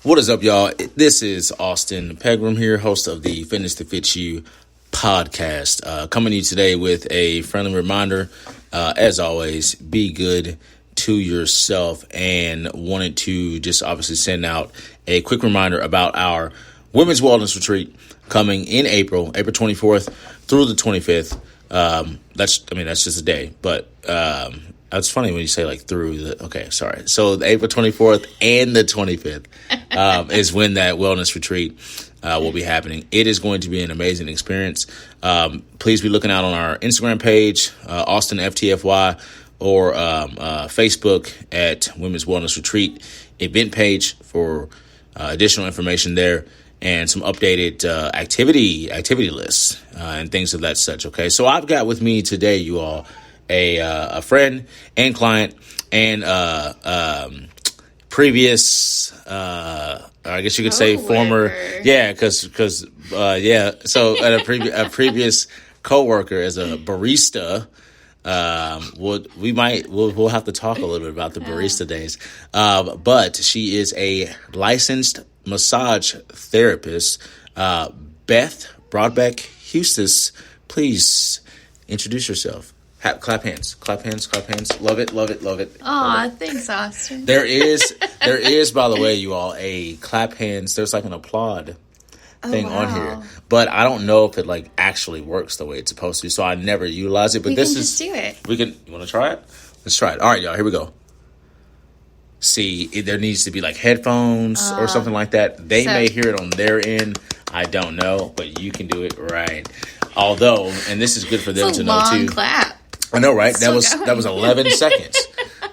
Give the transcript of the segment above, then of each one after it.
What is up, y'all? This is Austin Pegram here, host of the Fitness That Fits You podcast. Coming to you today with a friendly reminder, as always, be good to yourself, and wanted to just obviously send out a quick reminder about our Women's Wellness Retreat coming in April 24th through the 25th. That's just a day, but that's funny when you say like through the, okay, sorry. So the April 24th and the 25th is when that wellness retreat will be happening. It is going to be an amazing experience. Please be looking out on our Instagram page, Austin FTFY, or Facebook at Women's Wellness Retreat event page for additional information there and some updated activity lists and things of that such. Okay, so I've got with me today, you all, a friend and client and previous, I guess you could say former, So at a previous coworker as a barista. We'll have to talk a little bit about the barista days. But she is a licensed massage therapist. Beth Brodbeck Heustis, please introduce yourself. Clap hands. Love it. Aw, thanks, Austin. There is, by the way, you all, a clap hands. There's like an applaud thing on here, but I don't know if it like actually works the way it's supposed to, so I never utilize it. But we can just do it. You want to try it? Let's try it. All right, y'all, here we go. See, there needs to be like headphones or something like that. They may hear it on their end. I don't know, but you can do it right. Although, and this is good for them to know too. Long clap. I know, right? That was 11 seconds.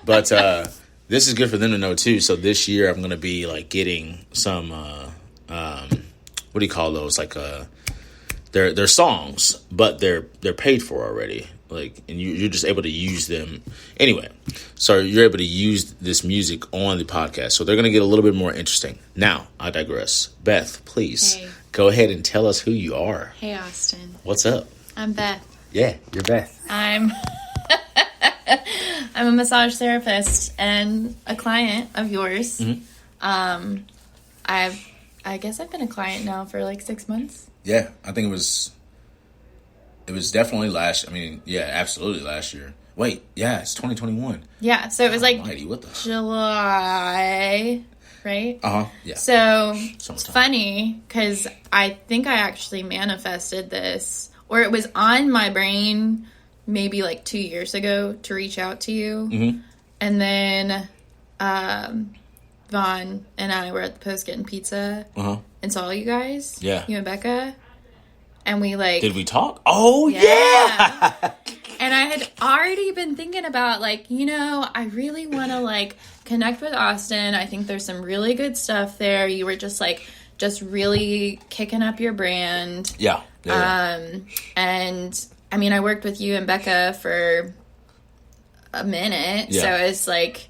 But this is good for them to know too. So this year I'm going to be like getting some what do you call those? Like they're songs, but they're paid for already. Like, and you're just able to use them anyway. So you're able to use this music on the podcast. So they're going to get a little bit more interesting. Now, I digress. Beth, please go ahead and tell us who you are. Hey, Austin. What's up? I'm Beth. Yeah, you're Beth. I'm a massage therapist and a client of yours. Mm-hmm. I guess I've been a client now for like 6 months. Yeah, I think it was definitely absolutely last year. Wait, yeah, it's 2021. Yeah, so it was like what the July, right? Yeah. So it's funny because I think I actually manifested this, or it was on my brain maybe like 2 years ago to reach out to you. Mm-hmm. And then Vaughn and I were at the Post getting pizza and saw you guys. Yeah. You and Becca. And we like... Did we talk? Oh, yeah! And I had already been thinking about like, I really want to like connect with Austin. I think there's some really good stuff there. You were just really kicking up your brand. Yeah. And I mean, I worked with you and Becca for a minute. Yeah. So it's like,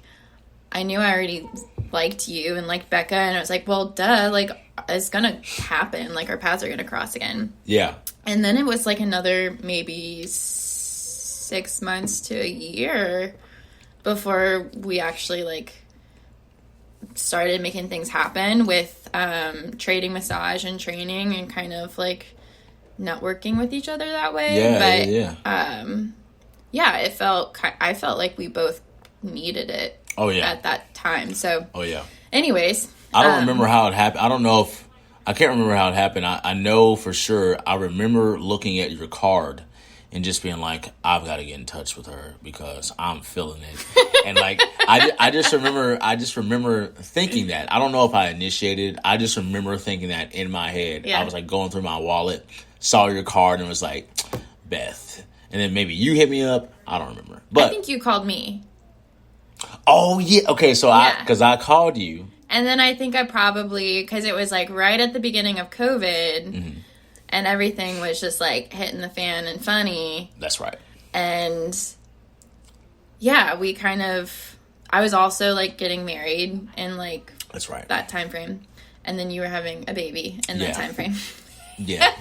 I knew I already liked you and liked Becca, and I was like, well, duh, like, it's gonna happen. Like, our paths are gonna cross again. Yeah. And then it was like another maybe 6 months to a year before we actually like started making things happen with trading massage and training and kind of like networking with each other that way. I felt like we both needed it. At that time. So. Anyways. I don't remember how it happened. I can't remember how it happened. I know for sure. I remember looking at your card and just being like, I've got to get in touch with her because I'm feeling it. And like, I just remember thinking that. I don't know if I initiated. I just remember thinking that in my head. Yeah. I was like going through my wallet, saw your card, and was like, Beth. And then maybe you hit me up. I don't remember. But I think you called me. Oh, yeah. Okay, so because I called you. And then I think I probably, because it was like right at the beginning of COVID, mm-hmm. and everything was just like hitting the fan and funny. That's right. And yeah, I was also like getting married in like that's right. that time frame. And then you were having a baby in that time frame. Yeah.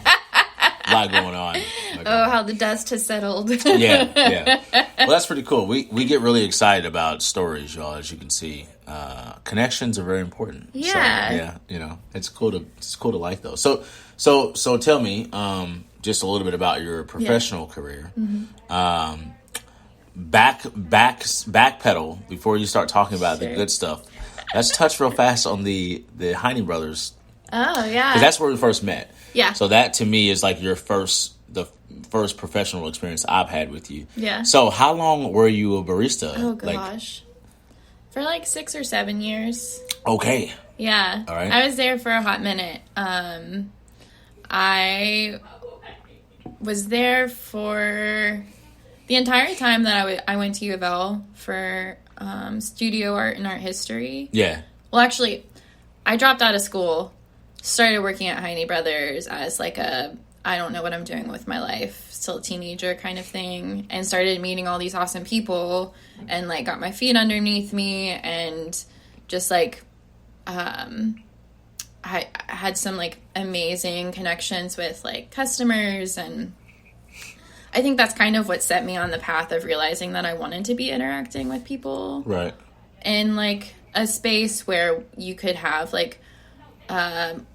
A lot going on. How the dust has settled. Yeah. Well, that's pretty cool. We get really excited about stories, y'all, as you can see. Connections are very important. Yeah. So, it's cool to like those. So tell me, just a little bit about your professional career. Mm-hmm. Backpedal before you start talking about the good stuff. Let's touch real fast on the Heine brothers. Oh, yeah. Because that's where we first met. Yeah. So that to me is like the first professional experience I've had with you. Yeah. So how long were you a barista? Oh, gosh. For like 6 or 7 years. Okay. Yeah. All right. I was there for a hot minute. I was there for the entire time that I went to U of L for studio art and art history. Yeah. Well, actually, I dropped out of school, started working at Heine Brothers as like I don't know what I'm doing with my life, still a teenager kind of thing, and started meeting all these awesome people and like got my feet underneath me and just like I had some like amazing connections with like customers, and I think that's kind of what set me on the path of realizing that I wanted to be interacting with people. Right. In like a space where you could have like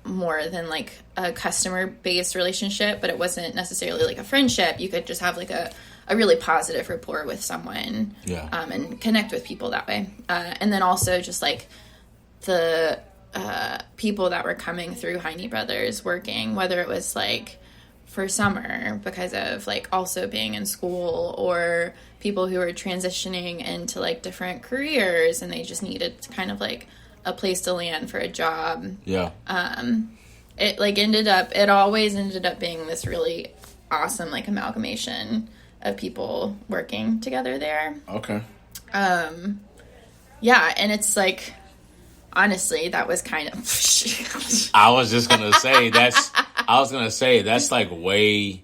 more than like a customer based relationship, but it wasn't necessarily like a friendship. You could just have like a really positive rapport with someone. Yeah. And connect with people that way. And then also just like the people that were coming through Heine Brothers working, whether it was like for summer because of like also being in school, or people who were transitioning into like different careers and they just needed kind of like a place to land for a job. Yeah. It always ended up being this really awesome like amalgamation of people working together there. Okay. Yeah, and it's like, honestly, that was kind of I was gonna say that's like way,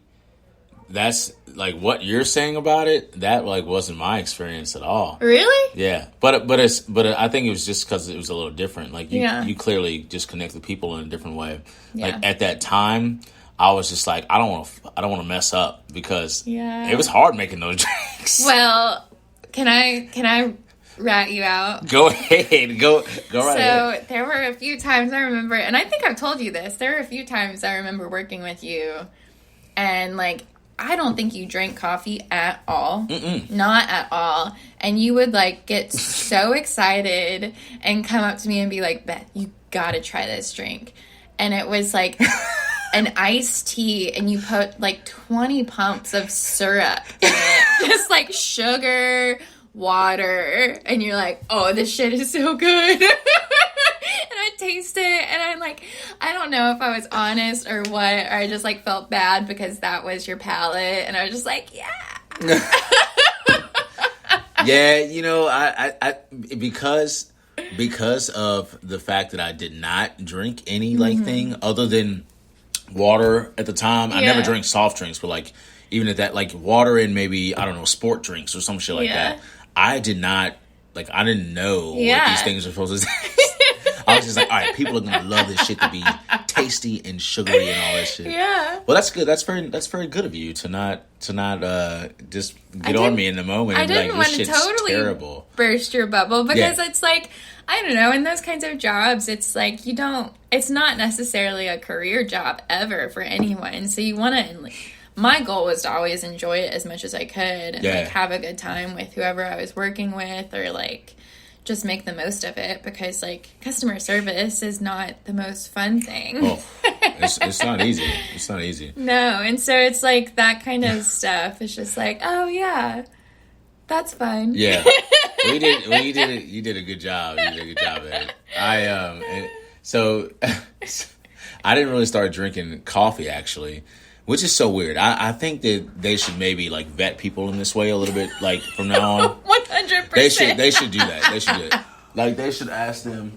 that's like what you're saying about it. That like wasn't my experience at all. Really? Yeah, but I think it was just because it was a little different. Like you clearly just connect with people in a different way. Yeah. Like at that time, I was just like, I don't want to mess up, because it was hard making those drinks. Well, can I rat you out? Go ahead. Go right ahead. So there were a few times I remember, and I think I've told you this, there were a few times I remember working with you, and like, I don't think you drank coffee at all. Mm-mm. Not at all. And you would like get so excited and come up to me and be like, Beth, you gotta try this drink. And it was like an iced tea, and you put like 20 pumps of syrup in it. Just like sugar, water, and you're like, oh, this shit is so good. And I taste it, and I'm like, I don't know if I was honest or what, or I just like felt bad because that was your palate, and I was just like, yeah. Yeah, I because of the fact that I did not drink any like thing other than water at the time. I never drank soft drinks, but like even at that, like water and maybe, I don't know, sport drinks or some shit like that. I didn't know what these things are supposed to taste. I was just like, all right, people are gonna love this shit to be tasty and sugary and all that shit. Yeah. Well, that's good. That's very good of you to not just get on me in the moment and be like, this shit's terrible. Burst your bubble, because it's like, I don't know, in those kinds of jobs, it's like it's not necessarily a career job ever for anyone. So you want to, my goal was to always enjoy it as much as I could and like have a good time with whoever I was working with, or like just make the most of it, because like customer service is not the most fun thing. Oh, it's not easy. It's not easy. No, and so it's like that kind of stuff. It's just like, oh yeah, that's fun. Yeah, you did a good job. You did a good job at it. So I didn't really start drinking coffee actually, which is so weird. I think that they should maybe like vet people in this way a little bit, like from now on. 100%. They should do that. They should do it. Like they should ask them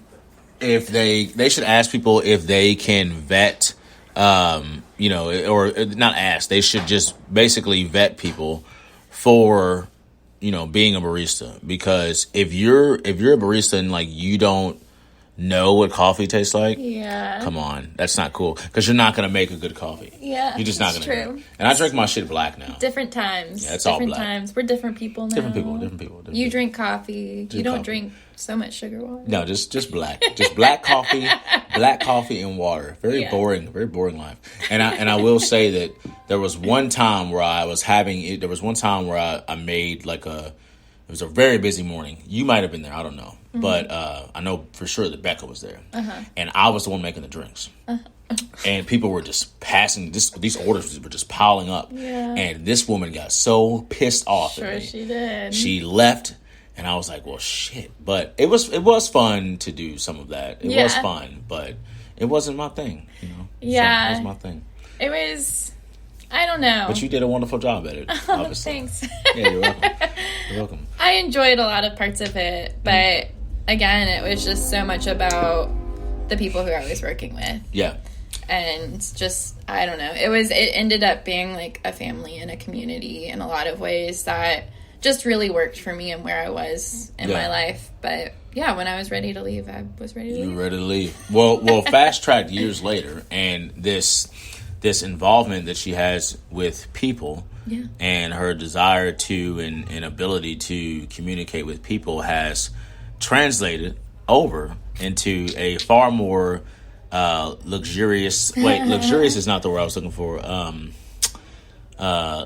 if they should ask people if they can vet, or not ask. They should just basically vet people for, being a barista. Because if you're a barista and like you don't know what coffee tastes like, Yeah. come on, that's not cool. Because you're not going to make a good coffee. Yeah. You're just not going to. True. And I drink my shit black now. Different times. Yeah, it's different all black. times. We're different people now. Different people. You drink coffee. You don't drink so much sugar water. No, just black. Just black coffee and water. Very boring life. And I will say that there was one time where I was having it. There was one time where I made like it was a very busy morning. You might have been there. I don't know. Mm-hmm. But I know for sure that Becca was there. Uh-huh. And I was the one making the drinks. Uh-huh. And people were just passing. These orders were just piling up. Yeah. And this woman got so pissed off at me. She did. She left. And I was like, well, shit. But it was fun to do some of that. It was fun. But it wasn't my thing. Yeah. So it was my thing. It was... I don't know. But you did a wonderful job at it, obviously. Thanks. Yeah, you're welcome. You're welcome. I enjoyed a lot of parts of it, but again, it was just so much about the people who I was working with. Yeah. And just, I don't know. It ended up being like a family and a community in a lot of ways that just really worked for me and where I was in my life. But yeah, when I was ready to leave, I was ready to leave. You were ready to leave. Well, fast-tracked years later, and this involvement that she has with people and her desire to and ability to communicate with people has translated over into a far more luxurious... Wait, luxurious is not the word I was looking for.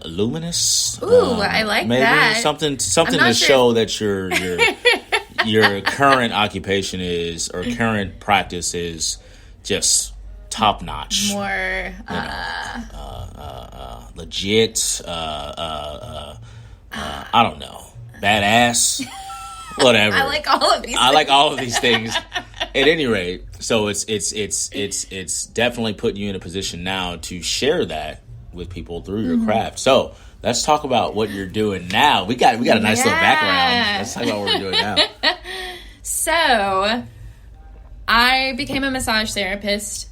Luminous? Ooh, I like maybe that. Something to show that your current occupation is, or current practice is just... top notch, more legit. I don't know, badass, whatever. I like all of these. I like all of these things. At any rate, so it's definitely putting you in a position now to share that with people through your craft. So let's talk about what you're doing now. We got a nice little background. Let's talk about what we're doing now. So, I became a massage therapist.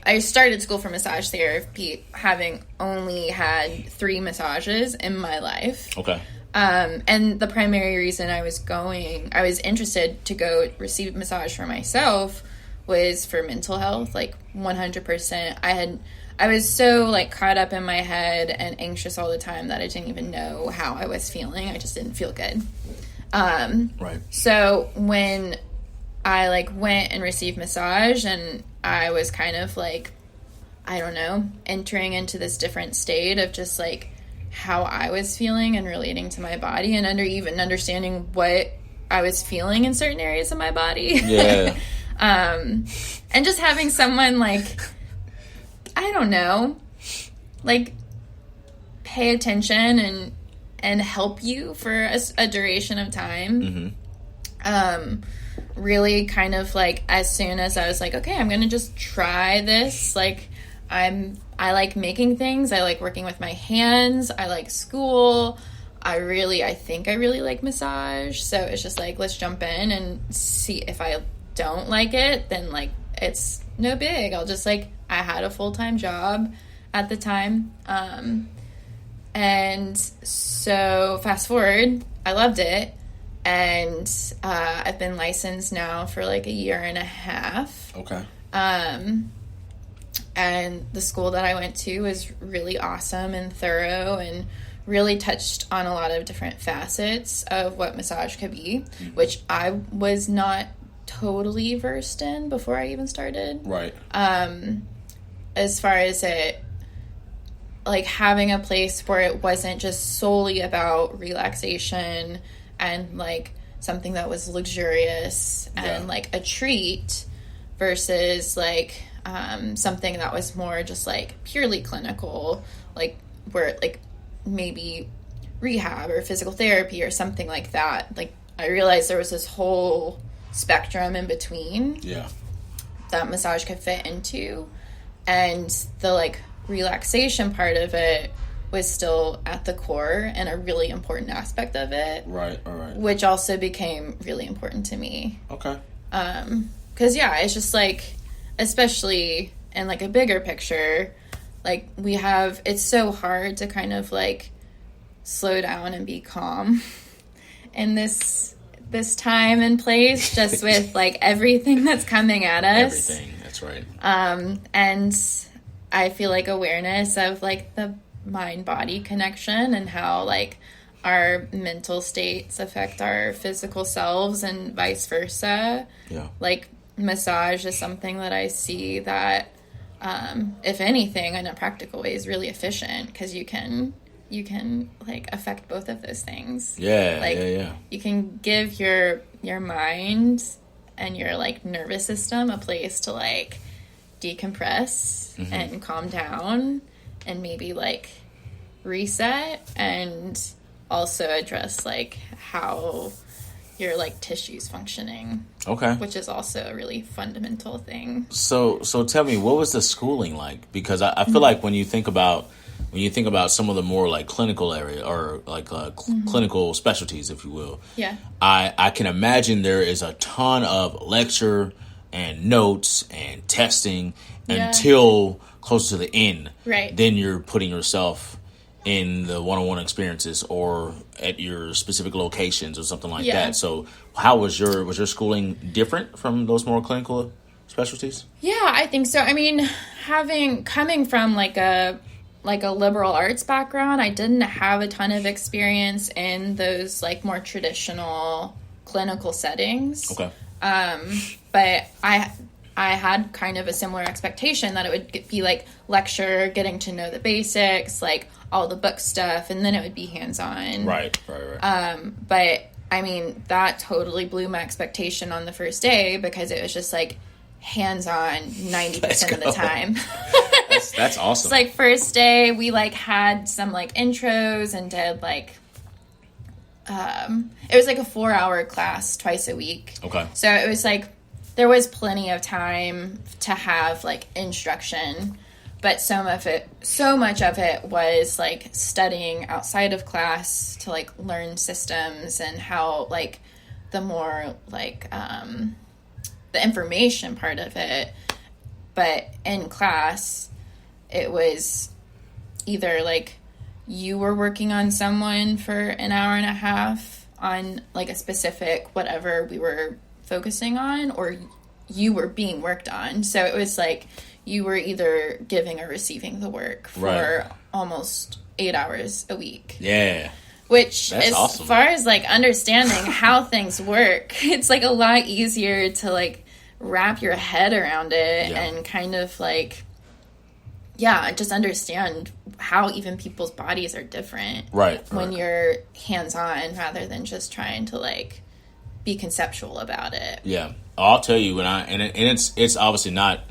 I started school for massage therapy having only had 3 massages in my life. Okay. And the primary reason I was interested to go receive massage for myself was for mental health, like 100%. I was so like caught up in my head and anxious all the time that I didn't even know how I was feeling. I just didn't feel good. Right. So when I like went and received massage and I was kind of like, I don't know, entering into this different state of just like how I was feeling and relating to my body and even understanding what I was feeling in certain areas of my body. Yeah. And just having someone like, I don't know, like pay attention and help you for a duration of time. Mm-hmm. Really kind of like as soon as I was like, okay, I'm gonna just try this. Like I like making things. I like working with my hands. I like school. I think I really like massage. So it's just like, let's jump in and see. If I don't like it, then like it's no big. I'll just like, I had a full-time job at the time. And so fast forward, I loved it. And I've been licensed now for like 1.5 years. Okay. And the school that I went to was really awesome and thorough and really touched on a lot of different facets of what massage could be, which I was not totally versed in before I even started. Right. As far as it, like having a place where it wasn't just solely about relaxation and like something that was luxurious and like a treat versus like something that was more just like purely clinical, like where like maybe rehab or physical therapy or something like that. Like I realized there was this whole spectrum in between that massage could fit into, and the like relaxation part of it was still at the core and a really important aspect of it. Right, all right. Which also became really important to me. Okay. 'Cause it's just like, especially in like a bigger picture, like it's so hard to kind of like slow down and be calm in this this time and place, just with like everything that's coming at us. Everything, that's right. And I feel like awareness of like the mind-body connection and how like our mental states affect our physical selves and vice versa. Yeah. Like massage is something that I see that, if anything, in a practical way, is really efficient because you can like affect both of those things. Yeah, like, yeah. You can give your mind and your like nervous system a place to like decompress and calm down and maybe like reset, and also address like how your like tissues functioning. Okay. Which is also a really fundamental thing. So tell me, what was the schooling like? Because I feel like when you think about some of the more like clinical area or like clinical specialties, if you will, yeah, I can imagine there is a ton of lecture and notes and testing until close to the end. Right. Then you're putting yourself in the one-on-one experiences or at your specific locations or something like that. So how was your schooling different from those more clinical specialties? Yeah, I think so. I mean, coming from like a liberal arts background, I didn't have a ton of experience in those like more traditional clinical settings. Okay. But I had kind of a similar expectation that it would be like lecture, getting to know the basics, like all the book stuff, and then it would be hands-on. Right. But I mean, that totally blew my expectation on the first day because it was just like hands-on 90% of the time. That's awesome. It's like first day we like had some like intros and did like it was like a 4-hour class twice a week. Okay. So it was like there was plenty of time to have like instruction, but so much of it was like studying outside of class to like learn systems and how like the more like the information part of it. But in class, it was either like you were working on someone for an hour and a half on like a specific whatever we were focusing on, or you were being worked on. So it was like you were either giving or receiving the work for almost 8 hours a week. Yeah. Which, that's as awesome. far as like understanding how things work, it's like a lot easier to like wrap your head around it and kind of like, just understand how even people's bodies are different. Right. When you're hands-on rather than just trying to like be conceptual about it. Yeah. I'll tell you it's obviously not,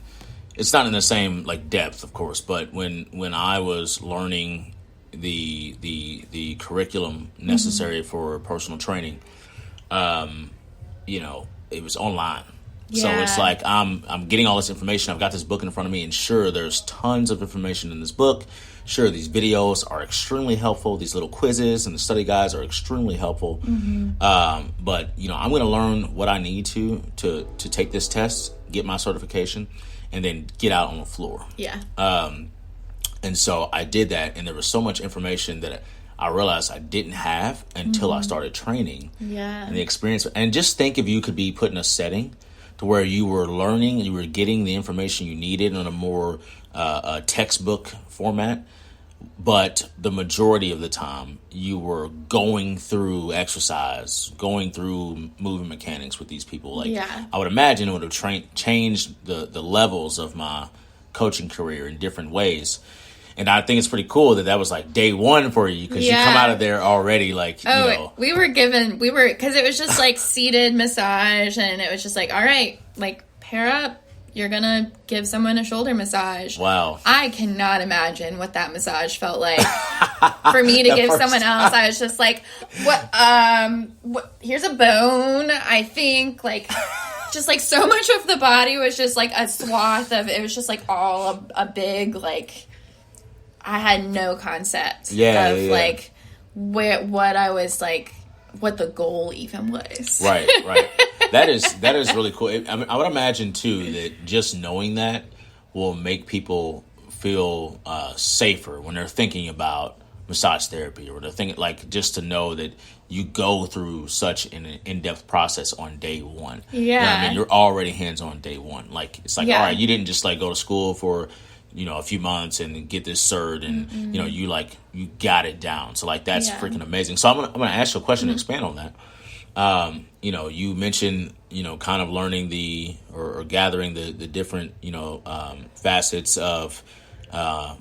it's not in the same like depth, of course, but when I was learning the curriculum necessary for personal training, it was online. So it's like I'm getting all this information. I've got this book in front of me, and sure, there's tons of information in this book. Sure, these videos are extremely helpful. These little quizzes and the study guides are extremely helpful. But I'm going to learn what I need to take this test, get my certification, and then get out on the floor. Yeah. And so I did that, and there was so much information that I realized I didn't have until I started training. Yeah. And the experience, and just think if you could be put in a setting to where you were learning and you were getting the information you needed in a more textbook format, but the majority of the time you were going through exercise, going through movement mechanics with these people. I would imagine it would have changed the levels of my coaching career in different ways. And I think it's pretty cool that was like day one for you, because you come out of there already like, we were because it was just like seated massage, and it was just like, all right, like pair up, you're gonna give someone a shoulder massage. Wow. I cannot imagine what that massage felt like for me to give someone else. I was just like, what, here's a bone, I think, like, just like so much of the body was just like a swath of, it was just like all a big, like, I had no concept of like what I was like, what the goal even was. Right. That is really cool. I would imagine too that just knowing that will make people feel safer when they're thinking about massage therapy, or the thing, like, just to know that you go through such an in-depth process on day one. Yeah. You know what I mean? You're already hands-on day one. Like, it's like, all right, you didn't just like go to school for, you know, a few months and get this cert, and you know, you got it down. So like, that's freaking amazing. So I'm gonna ask you a question to expand on that. You know, you mentioned, you know, kind of learning or gathering the different, you know, facets of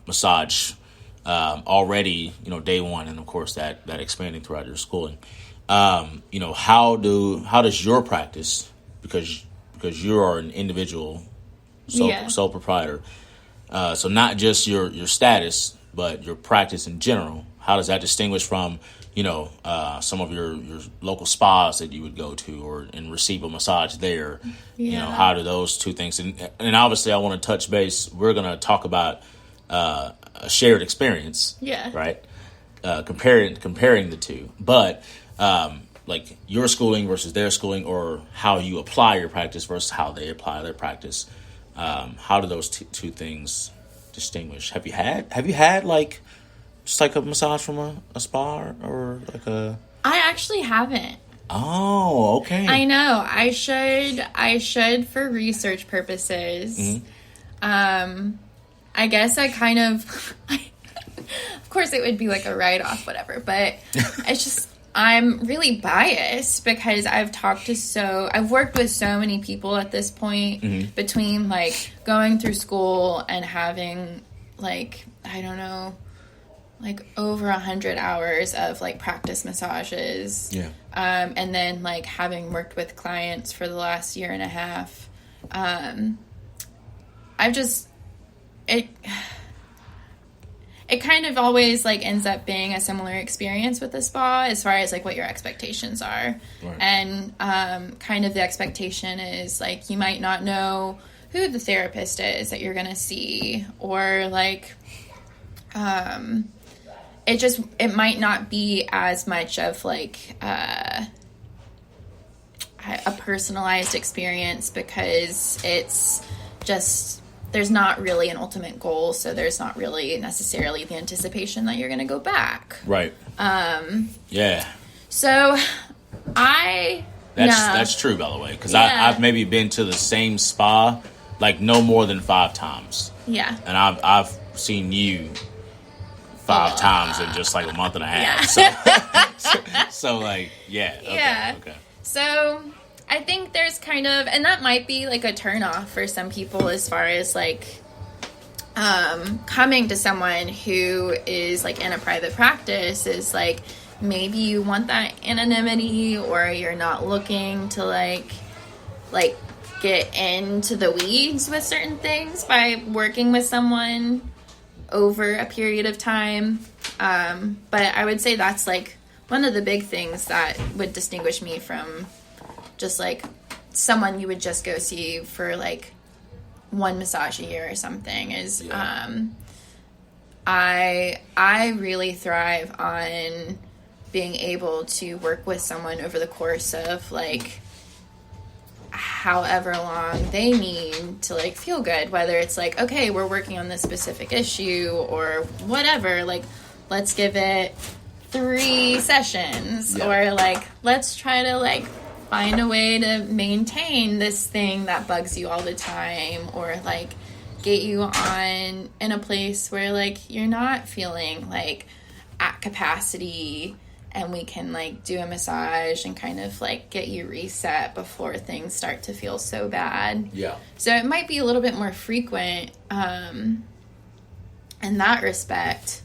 massage already, you know, day one, and of course that expanding throughout your schooling. You know, how does your practice, because you are an individual sole proprietor, so not just your status, but your practice in general, how does that distinguish from, you know, some of your local spas that you would go to and receive a massage there? You know, how do those two things, and obviously I want to touch base, we're going to talk about a shared experience, right? Comparing the two, but like your schooling versus their schooling, or how you apply your practice versus how they apply their practice. How do those two things distinguish? Have you had like just like a massage from a spa, or like a? I actually haven't. Oh, okay. I know. I should for research purposes. I guess I kind of, of course it would be like a write-off, whatever, but it's just, I'm really biased because I've worked with so many people at this point, between like going through school and having like, I don't know, like over 100 hours of like practice massages. Yeah. And then like having worked with clients for the last year and a half, it kind of always like ends up being a similar experience with the spa as far as like what your expectations are. Right. And kind of the expectation is like you might not know who the therapist is that you're going to see, or like it might not be as much of like a personalized experience, because it's just, there's not really an ultimate goal, so there's not really necessarily the anticipation that you're going to go back. Right. Yeah. So that's true, by the way, because I've maybe been to the same spa like no more than 5 times. Yeah. And I've seen you 5 times in just like a month and a half. Yeah. So like, yeah. Okay, yeah. Okay. So I think there's kind of, and that might be like a turnoff for some people as far as like coming to someone who is like in a private practice, is like maybe you want that anonymity, or you're not looking to like get into the weeds with certain things by working with someone over a period of time. But I would say that's like one of the big things that would distinguish me from just like someone you would just go see for like one massage a year or something, is I really thrive on being able to work with someone over the course of like however long they need to like feel good, whether it's like, okay, we're working on this specific issue or whatever, like let's give it 3 sessions, or like let's try to like find a way to maintain this thing that bugs you all the time, or like get you on in a place where like you're not feeling like at capacity, and we can like do a massage and kind of like get you reset before things start to feel so bad. Yeah. So it might be a little bit more frequent in that respect,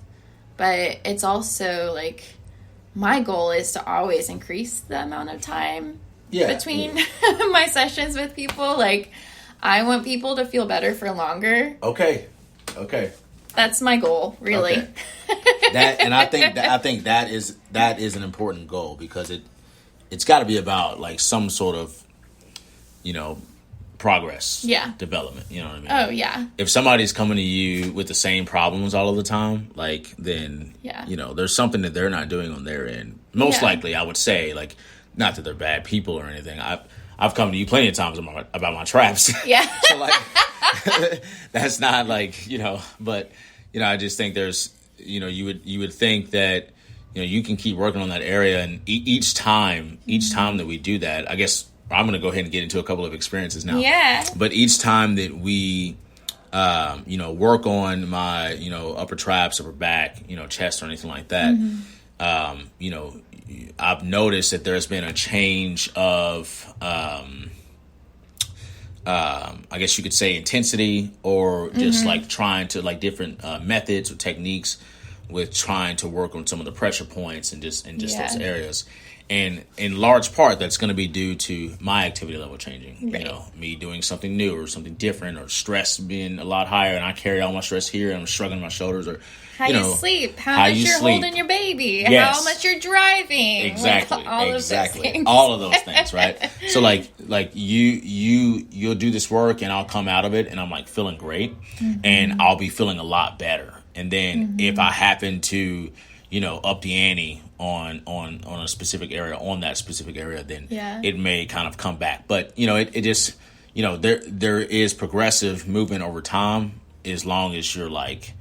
but it's also like my goal is to always increase the amount of time between my sessions with people. Like I want people to feel better for longer. Okay. That's my goal, really. Okay. I think that is an important goal, because it's got to be about like some sort of, you know, progress, development. You know what I mean? Oh yeah. If somebody's coming to you with the same problems all of the time, like then you know there's something that they're not doing on their end. Most likely, I would say, like, not that they're bad people or anything. I've come to you plenty of times about my traps. Yeah. So like that's not like, you know, but you know, I just think there's you would think that, you can keep working on that area, and each time that we do that, I guess I'm going to go ahead and get into a couple of experiences now. Yeah. But each time that we, work on my, upper traps, upper back, chest or anything like that, I've noticed that there's been a change of, I guess you could say intensity, or just like trying to like different methods or techniques with trying to work on some of the pressure points and just those areas. And in large part, that's going to be due to my activity level changing. Right. Me doing something new or something different, or stress being a lot higher, and I carry all my stress here, and I'm shrugging my shoulders, or how you sleep, how much you're holding your baby, how much you're driving, exactly, all of those things. All of those things, right? So like you'll do this work, and I'll come out of it, and I'm like feeling great, and I'll be feeling a lot better. And then if I happen to, up the ante on a specific area, on that specific area, then it may kind of come back. But, it just, there is progressive movement over time, as long as you're like,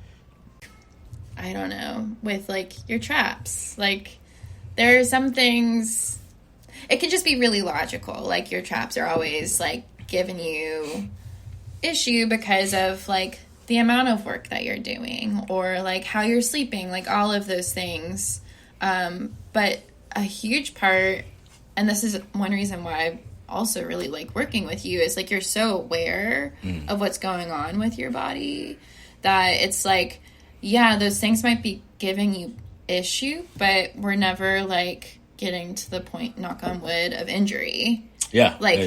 I don't know, with like your traps. Like, there are some things, it can just be really logical. Like, your traps are always like giving you issue because of like the amount of work that you're doing, or like how you're sleeping, like all of those things. But a huge part, and this is one reason why I also really like working with you, is like you're so aware of what's going on with your body, that it's like, those things might be giving you issue, but we're never like getting to the point, knock on wood, of injury. Like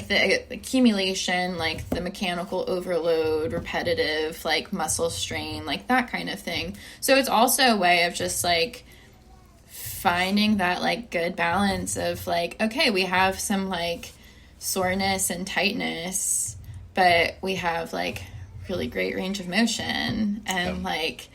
the accumulation, like the mechanical overload, repetitive, like muscle strain, like that kind of thing. So it's also a way of just like finding that like good balance of like, okay, we have some like soreness and tightness, but we have like really great range of motion, and like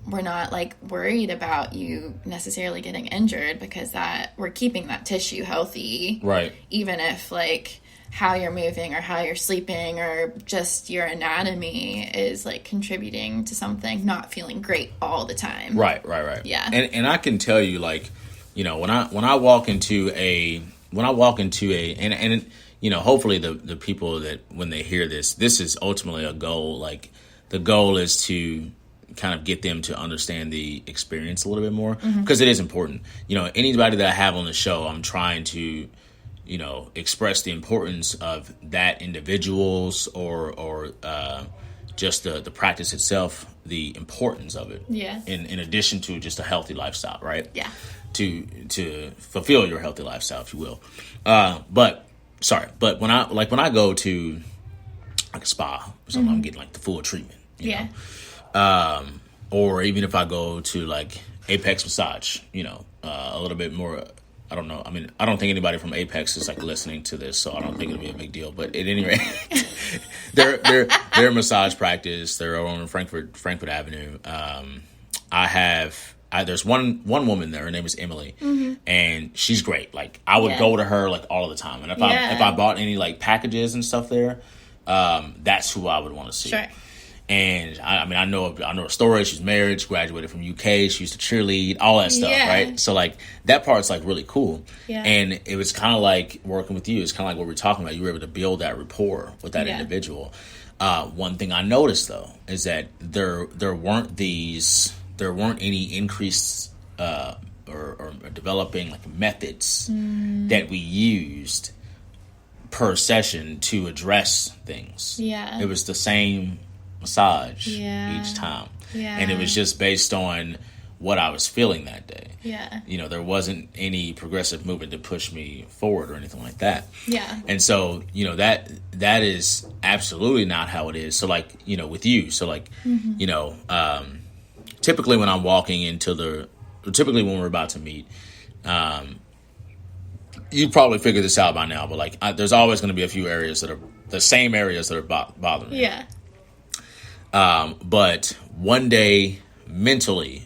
we're not like worried about you necessarily getting injured, because that we're keeping that tissue healthy, right? Even if like how you're moving or how you're sleeping or just your anatomy is like contributing to something not feeling great all the time. Right. Yeah. And I can tell you, like, when I walk into a and hopefully the people that when they hear this is ultimately a goal. Like, the goal is to kind of get them to understand the experience a little bit more, because it is important. Anybody that I have on the show, I'm trying to, express the importance of that individual's or just the practice itself, the importance of it. Yeah. In addition to just a healthy lifestyle, right? Yeah. To fulfill your healthy lifestyle, if you will. But when I go to like a spa or something, I'm getting like the full treatment. You know? Or even if I go to like Apex Massage, a little bit more, I don't know. I mean, I don't think anybody from Apex is like listening to this, so I don't think it'll be a big deal. But at any rate, their massage practice, they're on Frankfurt Avenue. There's one woman there. Her name is Emily, and she's great. Like, I would go to her like all the time. And if I bought any like packages and stuff there, that's who I would want to see. Sure. And I know her story. She's married. She graduated from UK. She used to cheerlead, all that stuff, right? So like that part's like really cool. Yeah. And it was kind of like working with you. It's kind of like what we're talking about. You were able to build that rapport with that individual. One thing I noticed though is that there weren't any increased or developing like methods that we used per session to address things. Yeah. It was the same massage each time. Yeah. And it was just based on what I was feeling that day. Yeah. There wasn't any progressive movement to push me forward or anything like that. Yeah. And so, that is absolutely not how it is. So like, with you, so like, typically when I'm walking into typically when we're about to meet, you'd probably figure this out by now, but like, there's always going to be a few areas that are the same areas that are bothering me. Yeah. But one day mentally,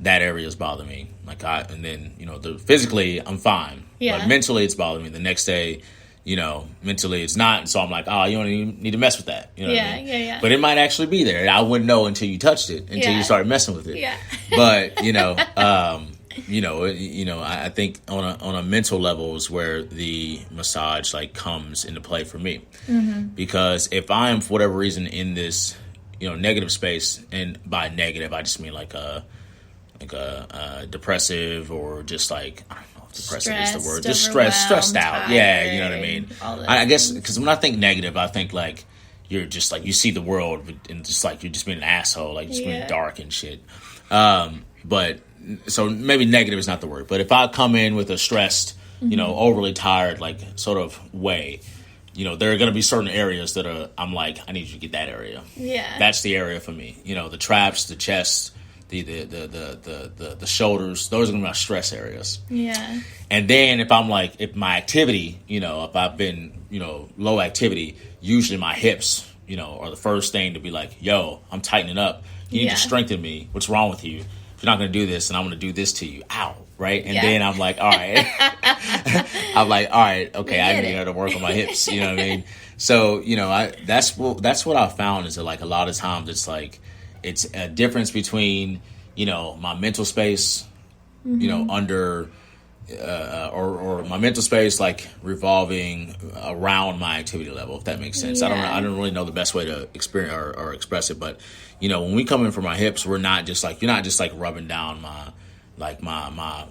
that area is bothering me. Like physically I'm fine. Yeah. But mentally it's bothering me. The next day, mentally it's not. And so I'm like, oh, you don't even need to mess with that. You know what I mean? Yeah. But it might actually be there. And I wouldn't know until you touched it, until you started messing with it. Yeah. But, I think on a mental level is where the massage like comes into play for me. Because if I'm, for whatever reason, in this, negative space, and by negative, I just mean like a depressive, or just like, I don't know if depressive is the word, just stressed out. Tired, yeah, you know what I mean? I guess, because when I think negative, I think like you're just like, you see the world and just like you're just being an asshole, like just being dark and shit. But so maybe negative is not the word, but if I come in with a stressed, overly tired, like sort of way, there are going to be certain areas that I'm like, I need you to get that area. Yeah. That's the area for me. The traps, the chest, the shoulders, those are going to be my stress areas. Yeah. And then if my activity, if I've been, low activity, usually my hips, are the first thing to be like, yo, I'm tightening up. You need to strengthen me. What's wrong with you? If you're not going to do this, and I'm going to do this to you. Ow. Right. And then I'm like, all right. Okay. I need to work on my hips. You know what I mean? So, that's what I found is that like a lot of times it's like, it's a difference between, my mental space, under, or my mental space, like revolving around my activity level, if that makes sense. Yeah. I don't really know the best way to experience or express it, but when we come in from my hips, you're not just like rubbing down my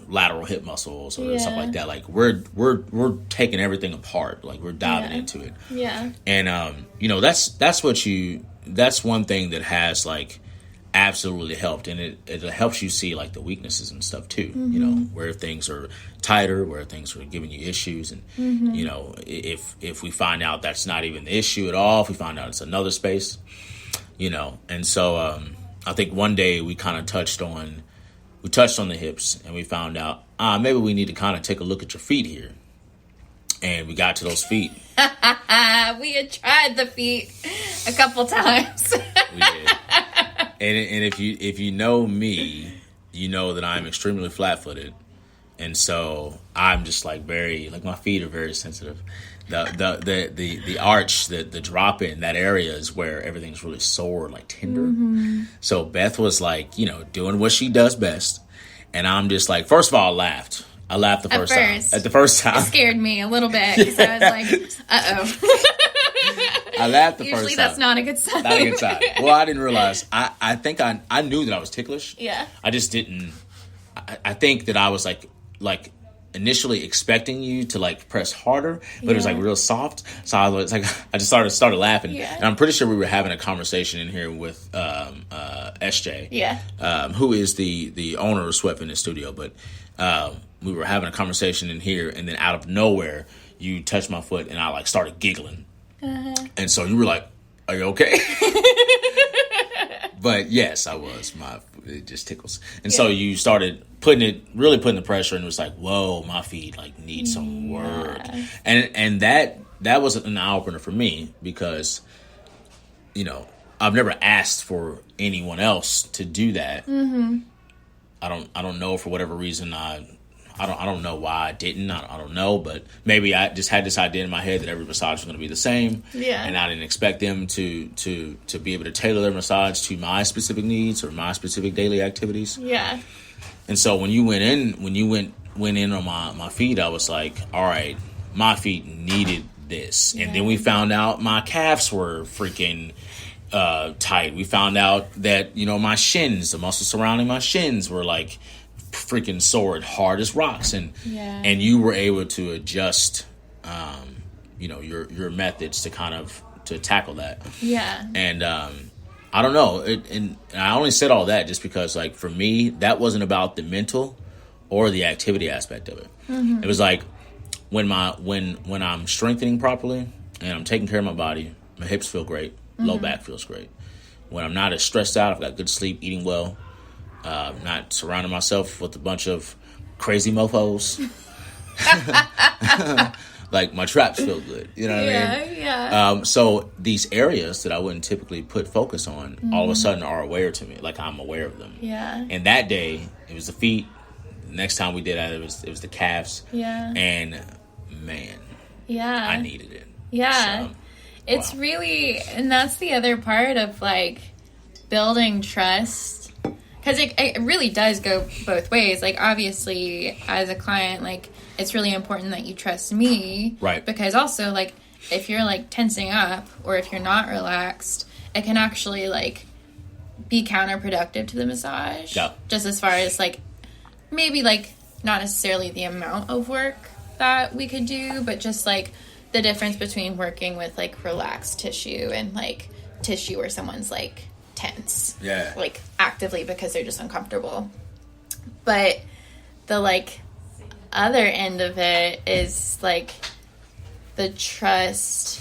lateral hip muscles or stuff like that. Like we're taking everything apart. Like we're diving into it. Yeah. And that's one thing that has like absolutely helped, and it helps you see like the weaknesses and stuff too. Where things are tighter, where things are giving you issues, and if we find out that's not even the issue at all, if we find out it's another space, and so I think one day we kind of touched on the hips, and we found out maybe we need to kind of take a look at your feet here, and we got to those feet. We had tried the feet a couple times. We did. And if you know me, you know that I'm extremely flat-footed, and so I'm just like very, like my feet are very sensitive. The arch, the drop in that area is where everything's really sore, like tender. So Beth was like, doing what she does best, and I'm just like, first of all, I laughed. The first time. At the first time, it scared me a little bit because I was like, I laughed the Usually first time. That's not a good sign. Not a good sign. Well, I didn't realize. I think I knew that I was ticklish. Yeah. I just didn't. I think that I was like initially expecting you to like press harder, but it was like real soft. So I was like, I just started laughing. Yeah. And I'm pretty sure we were having a conversation in here with SJ. Yeah. Who is the owner of Sweat Fitness Studio, but we were having a conversation in here, and then out of nowhere you touched my foot, and I like started giggling. And so you were like, are you okay? But yes, I was. It just tickles. And so you started putting the pressure, and it was like, whoa, my feet like need some work. And that was an eye opener for me, because I've never asked for anyone else to do that. I don't know, for whatever reason I don't know why I didn't. I don't know, but maybe I just had this idea in my head that every massage was going to be the same. Yeah. And I didn't expect them to be able to tailor their massage to my specific needs or my specific daily activities. Yeah. And so when you went in on my feet, I was like, all right, my feet needed this. And then we found out my calves were freaking tight. We found out that, my shins, the muscles surrounding my shins were like freaking sore and hard as rocks, and you were able to adjust your methods to tackle that. And I don't know, and I only said all that just because, like, for me, that wasn't about the mental or the activity aspect of it. It was like when I'm strengthening properly and I'm taking care of my body, my hips feel great, low back feels great. When I'm not as stressed out, I've got good sleep, eating well, not surrounding myself with a bunch of crazy mofos. Like, my traps feel good. You know what I mean? Yeah. So these areas that I wouldn't typically put focus on, all of a sudden are aware to me. Like, I'm aware of them. Yeah. And that day, it was the feet. The next time we did that, it was the calves. Yeah. And man, Yeah. I needed it. Yeah. So, it's really, and that's the other part of like building trust, because it really does go both ways. Like, obviously, as a client, like, it's really important that you trust me. Right. Because also, like, if you're like tensing up or if you're not relaxed, it can actually like be counterproductive to the massage. Yeah. Just as far as like maybe like not necessarily the amount of work that we could do, but just like the difference between working with like relaxed tissue and like tissue where someone's like tense. Yeah. Like actively because they're just uncomfortable. But the like other end of it is like the trust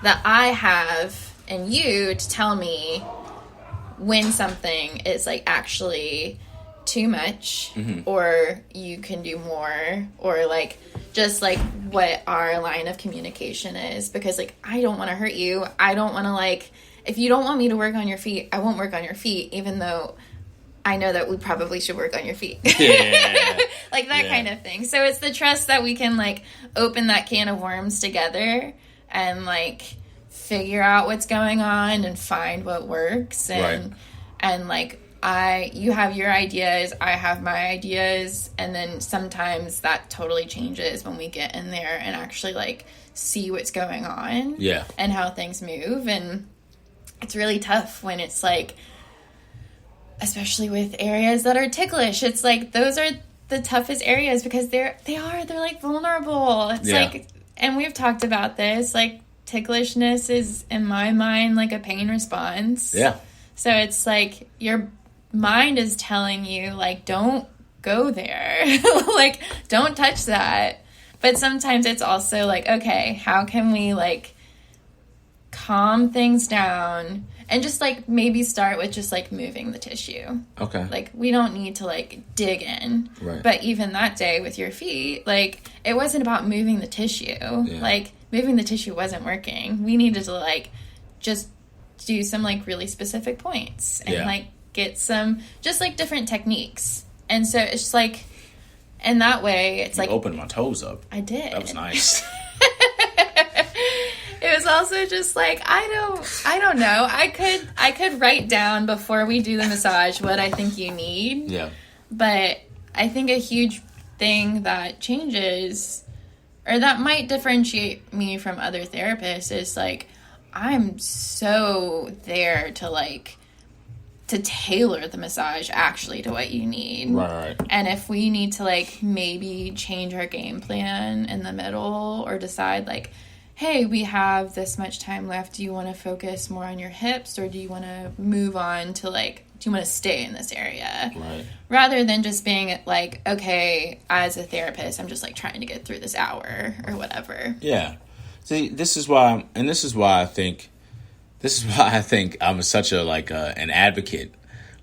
that I have in you to tell me when something is like actually too much, or you can do more, or like just like what our line of communication is, because like I don't want to hurt you. I don't want to like, if you don't want me to work on your feet, I won't work on your feet, even though I know that we probably should work on your feet. Yeah. Like that kind of thing. So it's the trust that we can like open that can of worms together and like figure out what's going on and find what works. And and like you have your ideas, I have my ideas, and then sometimes that totally changes when we get in there and actually like see what's going on. Yeah. And how things move. And it's really tough when it's like, especially with areas that are ticklish, it's like those are the toughest areas because they're like vulnerable. It's like, and we've talked about this, like ticklishness is in my mind like a pain response. Yeah. So it's like your mind is telling you like, don't go there. Like, don't touch that. But sometimes it's also like, okay, how can we like calm things down and just like maybe start with just like moving the tissue. Okay. Like, we don't need to like dig in. Right. But even that day with your feet, like it wasn't about moving the tissue. Yeah. Like moving the tissue wasn't working. We needed to like just do some like really specific points and like get some just like different techniques. And so it's just like, and that way it's like opened my toes up. I did. That was nice. It was also just like, I don't know. I could write down before we do the massage what I think you need. Yeah. But I think a huge thing that changes, or that might differentiate me from other therapists, is like, I'm so there to like, to tailor the massage actually to what you need. Right. And if we need to like maybe change our game plan in the middle, or decide like, hey, we have this much time left. Do you want to focus more on your hips, or do you want to move on to like, do you want to stay in this area? Right. Rather than just being like, okay, as a therapist, I'm just like trying to get through this hour or whatever. Yeah. See, this is why I think I'm such a like an advocate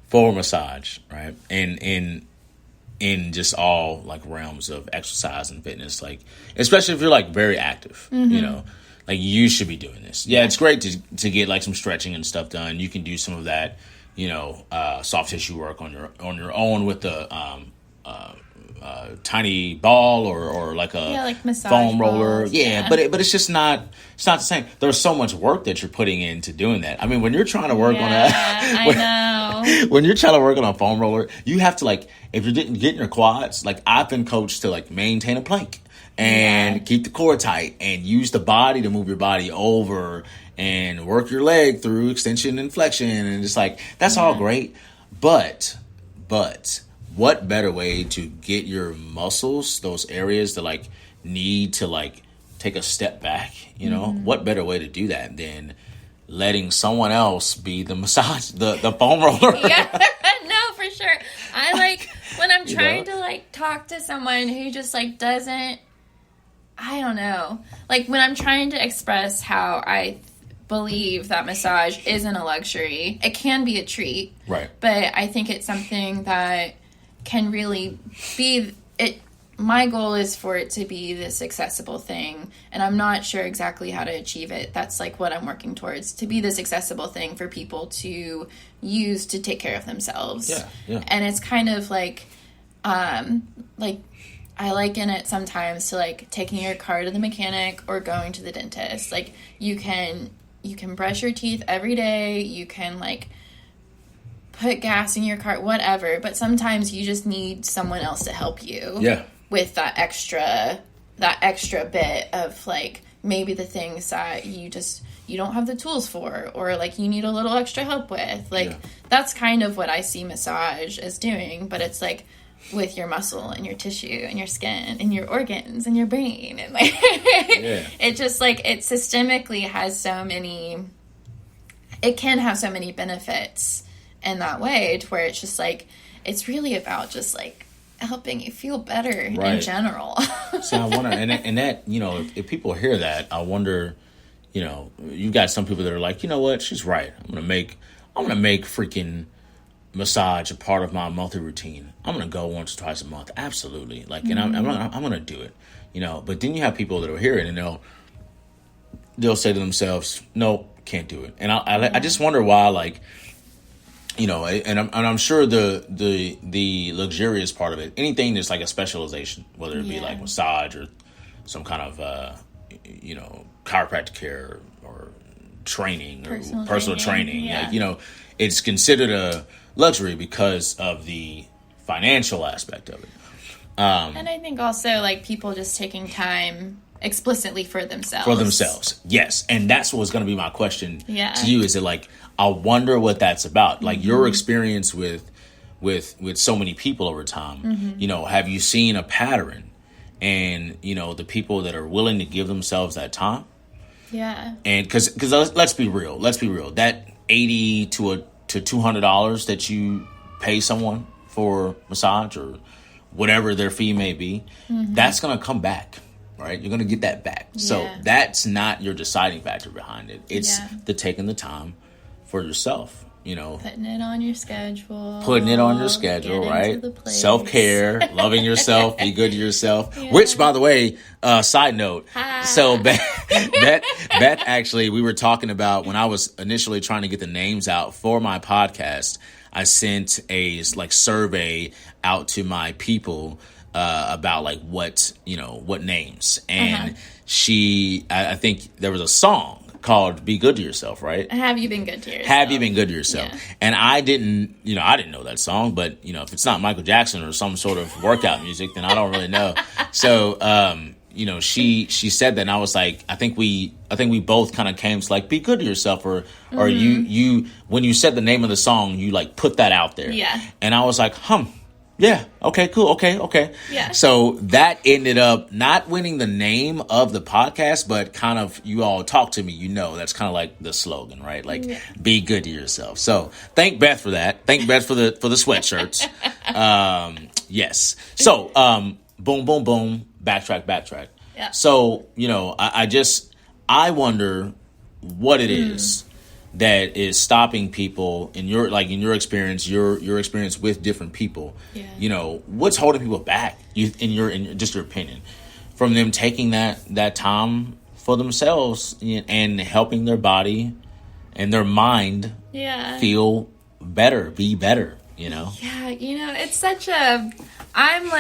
for massage, right? In just all like realms of exercise and fitness, like especially if you're like very active, you know, like you should be doing this. Yeah, it's great to get like some stretching and stuff done. You can do some of that, you know, soft tissue work on your own with the tiny ball or like a like massage foam roller. balls, but it's just not. It's not the same. There's so much work that you're putting into doing that. I mean, when you're trying to work on when you're trying to work on a foam roller, you have to like, if you're getting your quads, like I've been coached to like maintain a plank and keep the core tight and use the body to move your body over and work your leg through extension and flexion, and it's like that's all great, but what better way to get your muscles, those areas that like need to like take a step back, you know, what better way to do that than letting someone else be the massage, the foam roller? Yeah, no, for sure. I like when I'm trying to like talk to someone who just like doesn't, I don't know, like when I'm trying to express how I believe that massage isn't a luxury, it can be a treat, right? But I think it's something that can really be it. My goal is for it to be this accessible thing, and I'm not sure exactly how to achieve it. That's like what I'm working towards, to be this accessible thing for people to use to take care of themselves. Yeah. And it's kind of like I liken it sometimes to like taking your car to the mechanic or going to the dentist. Like you can brush your teeth every day. You can like put gas in your car, whatever. But sometimes you just need someone else to help you. Yeah. With that extra bit of like maybe the things that you don't have the tools for, or like you need a little extra help with. Like that's kind of what I see massage as doing, but it's like with your muscle and your tissue and your skin and your organs and your brain, and like it just like it systemically has so many, it can have so many benefits in that way, to where it's just like it's really about just like helping you feel better in general. So I wonder, and that, you know, if people hear that, I wonder, you know, you got some people that are like, you know what, she's right. I'm gonna make freaking massage a part of my monthly routine. I'm gonna go once or twice a month. Absolutely, like, and I'm gonna do it. You know, but then you have people that will hear it and they'll say to themselves, no, can't do it. And I just wonder why, like, you know, and I'm sure the luxurious part of it, anything that's like a specialization, whether it be like massage or some kind of you know, chiropractic care or training or personal training, like, you know, it's considered a luxury because of the financial aspect of it. And I think also like people just taking time explicitly for themselves. Yes. And that's what's going to be my question to you, is it like, I wonder what that's about. Like your experience with so many people over time, you know, have you seen a pattern? And, you know, the people that are willing to give themselves that time. Yeah. And because let's be real. That $80 to $200 that you pay someone for massage or whatever their fee may be, that's going to come back, right? You're going to get that back. So that's not your deciding factor behind it. It's the taking the time for yourself. You know, putting it on your schedule, right? Self-care, loving yourself, be good to yourself. Which, by the way, side note, so Beth actually, we were talking about when I was initially trying to get the names out for my podcast, I sent a like survey out to my people about like what names, and I think there was a song called Be Good to Yourself, right? Have you been good to yourself? Have you been good to yourself? Yeah. And I didn't know that song, but, you know, if it's not Michael Jackson or some sort of workout music, then I don't really know. So, you know, she said that, and I was like, I think we both kind of came to like, be good to yourself, or you, when you said the name of the song, you like put that out there. Yeah. And I was like, yeah. Okay, cool. Okay. Yeah. So that ended up not winning the name of the podcast, but kind of, you all talk to me, you know, that's kind of like the slogan, right? Like, be good to yourself. So thank Beth for that. Thank Beth for the sweatshirts. Yes. So, boom, boom, boom, backtrack. Yeah. So, you know, I wonder what it is that is stopping people in your experience, your experience with different people. Yeah. You know, what's holding people back? In your just your opinion, from them taking that time for themselves and helping their body and their mind feel better, be better. You know. Yeah, you know, it's such a. I'm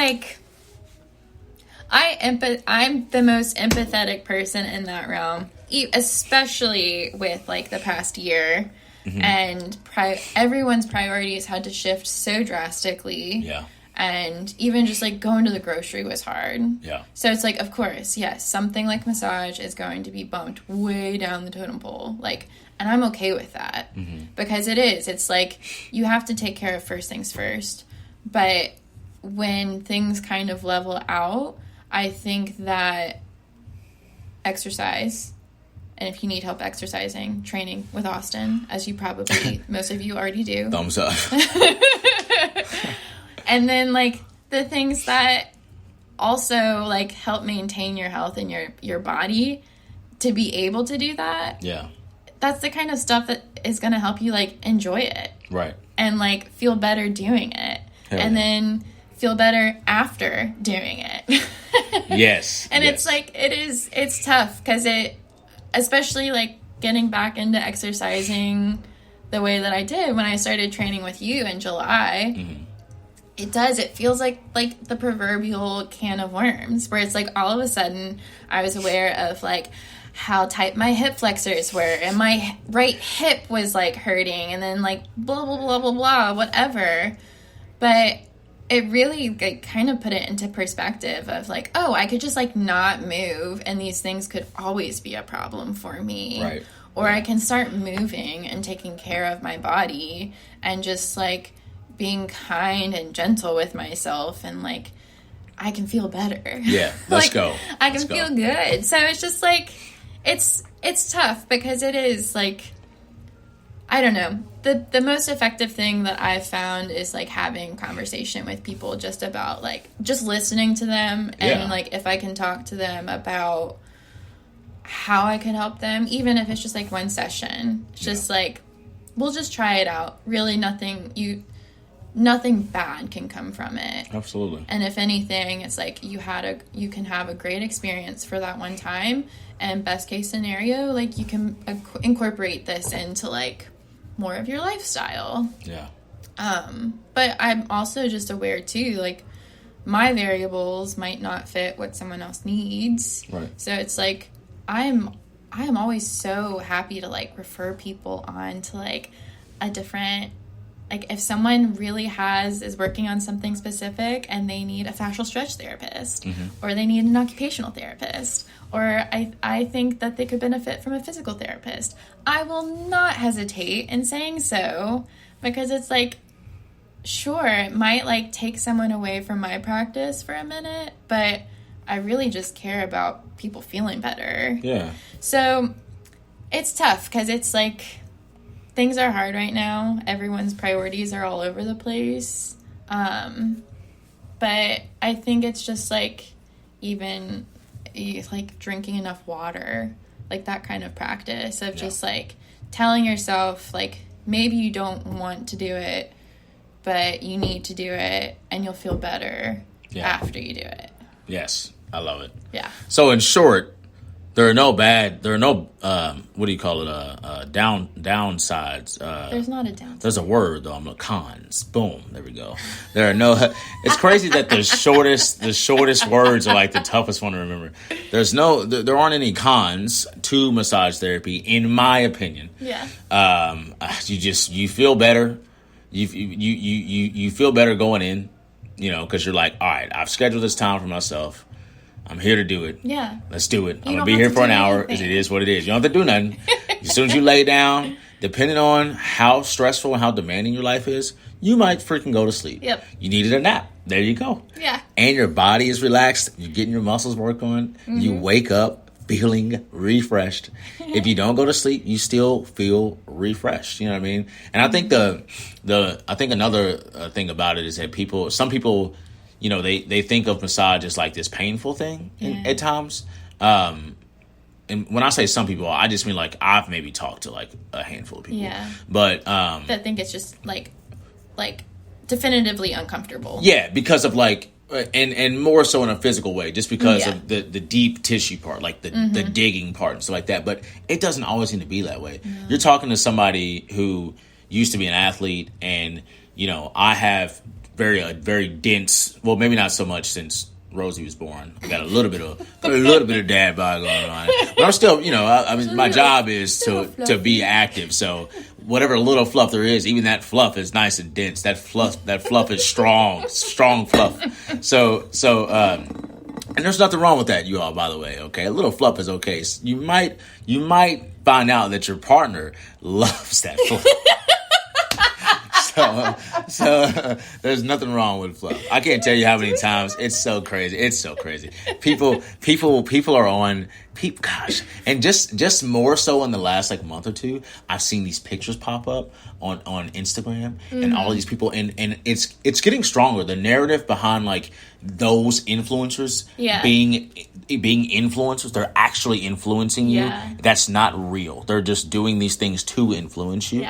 the most empathetic person in that realm. Especially with like the past year, and everyone's priorities had to shift so drastically. Yeah. And even just like going to the grocery was hard. Yeah. So it's like, of course, yes, something like massage is going to be bumped way down the totem pole. Like, and I'm okay with that because it's like you have to take care of first things first. But when things kind of level out, I think that exercise, and if you need help exercising, training with Austin, as you probably, most of you already do. Thumbs up. And then, like, the things that also, like, help maintain your health and your body to be able to do that. Yeah. That's the kind of stuff that is going to help you, like, enjoy it. Right. And, like, feel better doing it. And then feel better after doing it. Yes. And it's, like, it's tough because especially like getting back into exercising the way that I did when I started training with you in July, It does. It feels like the proverbial can of worms, where it's like all of a sudden I was aware of like how tight my hip flexors were, and my right hip was like hurting, and then like blah blah blah blah blah whatever. But it really like kind of put it into perspective of like, oh, I could just like not move, and these things could always be a problem for me. Right. Or I can start moving and taking care of my body and just like being kind and gentle with myself, and like I can feel better. Yeah, let's like, go. I can feel good. So it's just like it's tough, because it is like, I don't know. The most effective thing that I've found is like having conversation with people just about like just listening to them, and like if I can talk to them about how I can help them, even if it's just like one session. It's just like, we'll just try it out. Really nothing bad can come from it. Absolutely. And if anything, it's like you can have a great experience for that one time, and best case scenario, like you can incorporate this into like more of your lifestyle. Yeah. But I'm also just aware too, like my variables might not fit what someone else needs. Right. So it's like I'm always so happy to like refer people on to like a different, like if someone really is working on something specific and they need a fascial stretch therapist, or they need an occupational therapist, or I think that they could benefit from a physical therapist, I will not hesitate in saying so, because it's like, sure, it might like take someone away from my practice for a minute, but I really just care about people feeling better. Yeah. So it's tough, because it's like things are hard right now. Everyone's priorities are all over the place. But I think it's just like even like drinking enough water, like that kind of practice of just like telling yourself like maybe you don't want to do it, but you need to do it, and you'll feel better after you do it. Yes, I love it. Yeah. So in short, there are no what do you call it? Downsides. There's not a downside. There's a word though. Cons. Boom. There we go. There are no. It's crazy that the shortest words are like the toughest one to remember. There aren't any cons to massage therapy, in my opinion. Yeah. You feel better. You feel better going in, because you're like, all right, I've scheduled this time for myself. I'm here to do it. Yeah. Let's do it. I'm going to be here for an hour. It is what it is. You don't have to do nothing. As soon as you lay down, depending on how stressful and how demanding your life is, you might freaking go to sleep. Yep. You needed a nap. There you go. Yeah. And your body is relaxed. You're getting your muscles work on. You wake up feeling refreshed. If you don't go to sleep, you still feel refreshed. You know what I mean? And I think I think another thing about it is that some people, they think of massage as like this painful thing at times. And when I say some people, I just mean like I've maybe talked to like a handful of people. Yeah. But that think it's just like definitively uncomfortable. Yeah, because of like and more so in a physical way, just because of the deep tissue part, like the digging part and stuff like that. But it doesn't always need to be that way. No. You're talking to somebody who used to be an athlete, and I have very dense. Well, maybe not so much since Rosie was born. I got a little bit of dad bod going on, but I'm still, my job is to be active. So whatever little fluff there is, even that fluff is nice and dense. That fluff is strong fluff. So, and there's nothing wrong with that, you all. By the way, okay, a little fluff is okay. You might find out that your partner loves that fluff. So there's nothing wrong with fluff. I can't tell you how many times it's so crazy. It's so crazy. People are on. Gosh, and just more so in the last like month or two, I've seen these pictures pop up on Instagram and all these people, and it's getting stronger. The narrative behind like those influencers being influencers, they're actually influencing you. That's not real. They're just doing these things to influence you.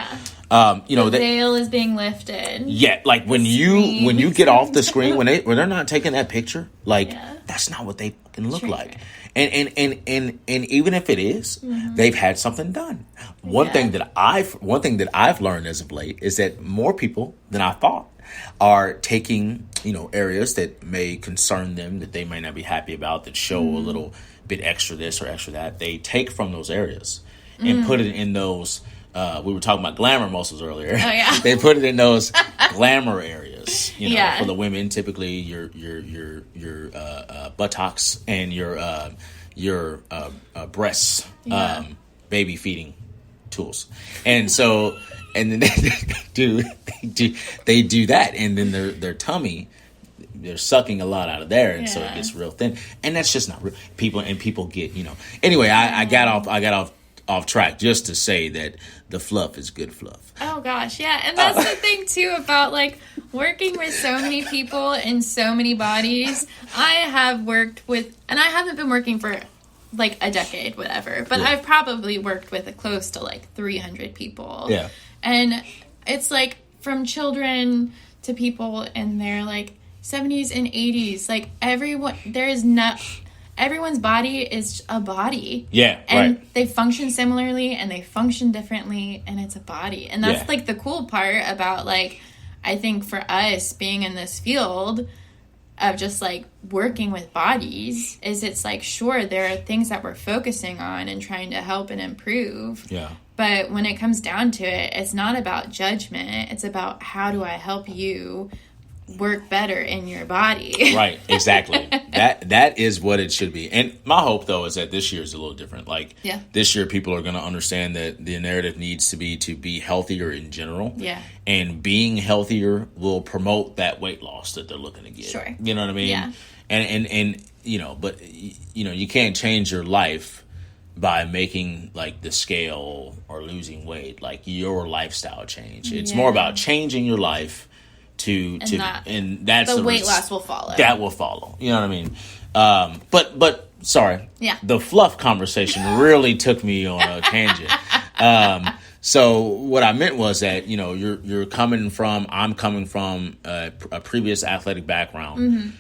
The veil is being lifted. Yeah, like when you get off the screen when they're not taking that picture, like that's not what they can look like. And even if it is, they've had something done. One thing that I've learned as of late is that more people than I thought are taking, areas that may concern them, that they may not be happy about, that show a little bit extra this or extra that. They take from those areas and put it in those, we were talking about glamour muscles earlier. Oh, yeah. They put it in those glamour areas, for the women, typically your buttocks and your breasts, baby feeding tools. And so, and then they do that, and then their tummy, they're sucking a lot out of there, and so it gets real thin, and that's just not real. People get, anyway, I got off track just to say that the fluff is good fluff. Oh gosh, yeah. And that's the thing too about like working with so many people in so many bodies. I have worked with, and I haven't been working for like a decade, whatever, but I've probably worked with close to like 300 people. Yeah. And it's like from children to people in their like 70s and 80s, like everyone's body is a body. Yeah, and right. They function similarly and they function differently, and it's a body. And that's like the cool part about like, I think for us being in this field of just like working with bodies is it's like, sure, there are things that we're focusing on and trying to help and improve. Yeah. But when it comes down to it, it's not about judgment. It's about how do I help you work better in your body. Right, exactly. That is what it should be. And my hope though is that this year is a little different. Like this year people are going to understand that the narrative needs to be healthier in general. Yeah. And being healthier will promote that weight loss that they're looking to get. Sure. You know what I mean? Yeah. And but you can't change your life by making like the scale or losing weight, like your lifestyle change. It's more about changing your life and that's the weight loss will follow. That will follow. You know what I mean? But sorry. Yeah. The fluff conversation really took me on a tangent. So what I meant was that, I'm coming from a previous athletic background,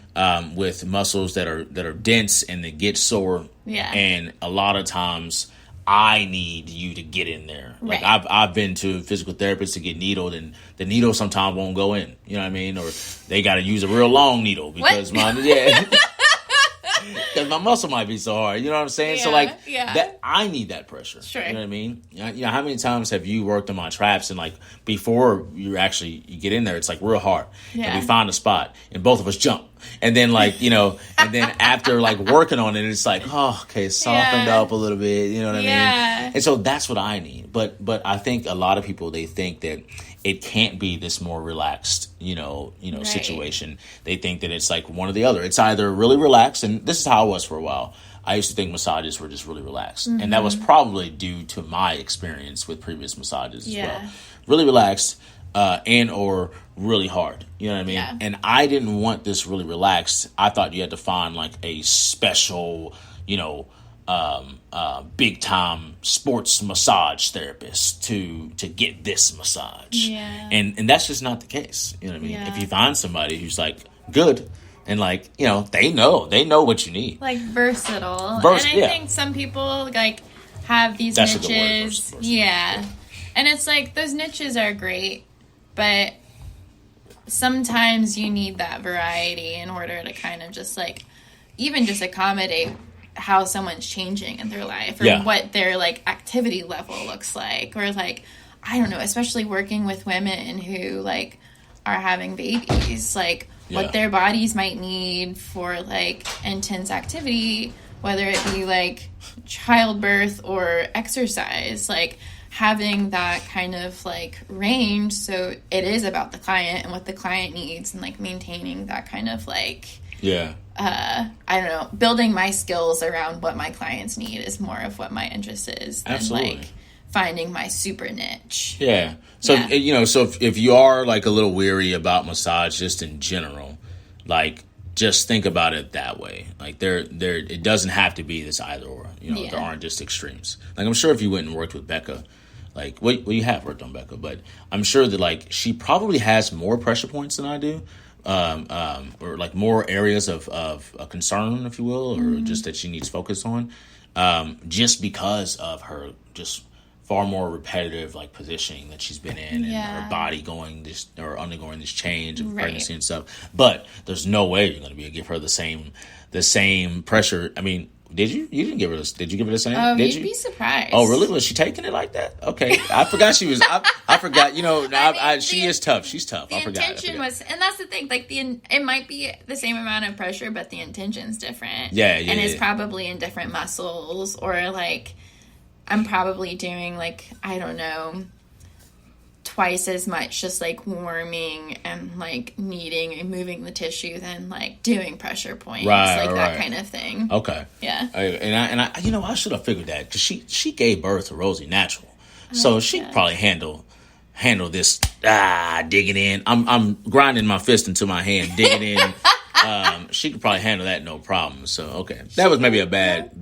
with muscles that are dense and that get sore. Yeah. And a lot of times I need you to get in there. Like right. I've been to physical therapists to get needled, and the needle sometimes won't go in. You know what I mean? Or they got to use a real long needle because because my muscle might be so hard. You know what I'm saying? Yeah, so like that, I need that pressure. Sure. You know what I mean? How many times have you worked on my traps and like before you get in there, it's like real hard. Yeah. And we find a spot and both of us jump. And then like, and then after like working on it, it's like, oh, okay, softened up a little bit. You know what I mean? And so that's what I need. But I think a lot of people, they think that it can't be this more relaxed, right. situation. They think that it's like one or the other. It's either really relaxed, and this is how I was for a while. I used to think massages were just really relaxed. Mm-hmm. And that was probably due to my experience with previous massages as well. Really relaxed, and or really hard. You know what I mean? Yeah. And I didn't want this really relaxed. I thought you had to find like a special, big time sports massage therapist to get this massage. Yeah. And that's just not the case. You know what I mean? Yeah. If you find somebody who's like good and like, they know what you need. Like versatile. And I think some people like have these niches. A good word, versatile. Yeah. And it's like those niches are great, but sometimes you need that variety in order to kind of just like even just accommodate how someone's changing in their life or what their like activity level looks like, or like, I don't know, especially working with women who like are having babies, like what their bodies might need for like intense activity, whether it be like childbirth or exercise, like having that kind of like range. So it is about the client and what the client needs, and like maintaining that kind of like I don't know, building my skills around what my clients need is more of what my interest is than like finding my super niche. Yeah. So, so if you are like a little weary about massage just in general, like just think about it that way. Like there, it doesn't have to be this either or, there aren't just extremes. Like I'm sure if you went and worked with Becca, like you have worked on Becca, but I'm sure that like she probably has more pressure points than I do. Or like more areas of concern, if you will, or just that she needs focus on, just because of her just far more repetitive like positioning that she's been in, and her body undergoing this change of pregnancy and stuff. But there's no way you're going to be able to give her the same pressure. I mean, did you? You didn't give her this. Did you give her the same? Oh, did you'd be surprised. Oh, really? Was she taking it like that? Okay, I forgot she was. I forgot. You know, she is tough. She's tough. The intention was, and that's the thing. Like it might be the same amount of pressure, but the intention's different. Yeah. And it's probably in different muscles, or like I'm probably doing like, I don't know, twice as much just like warming and like kneading and moving the tissue than like doing pressure points, that kind of thing. Okay. Yeah. And I you know, I should have figured that, because she gave birth to Rosie natural, so she could probably handle this digging in. I'm grinding my fist into my hand, digging in. She could probably handle that no problem. So okay, that was maybe a bad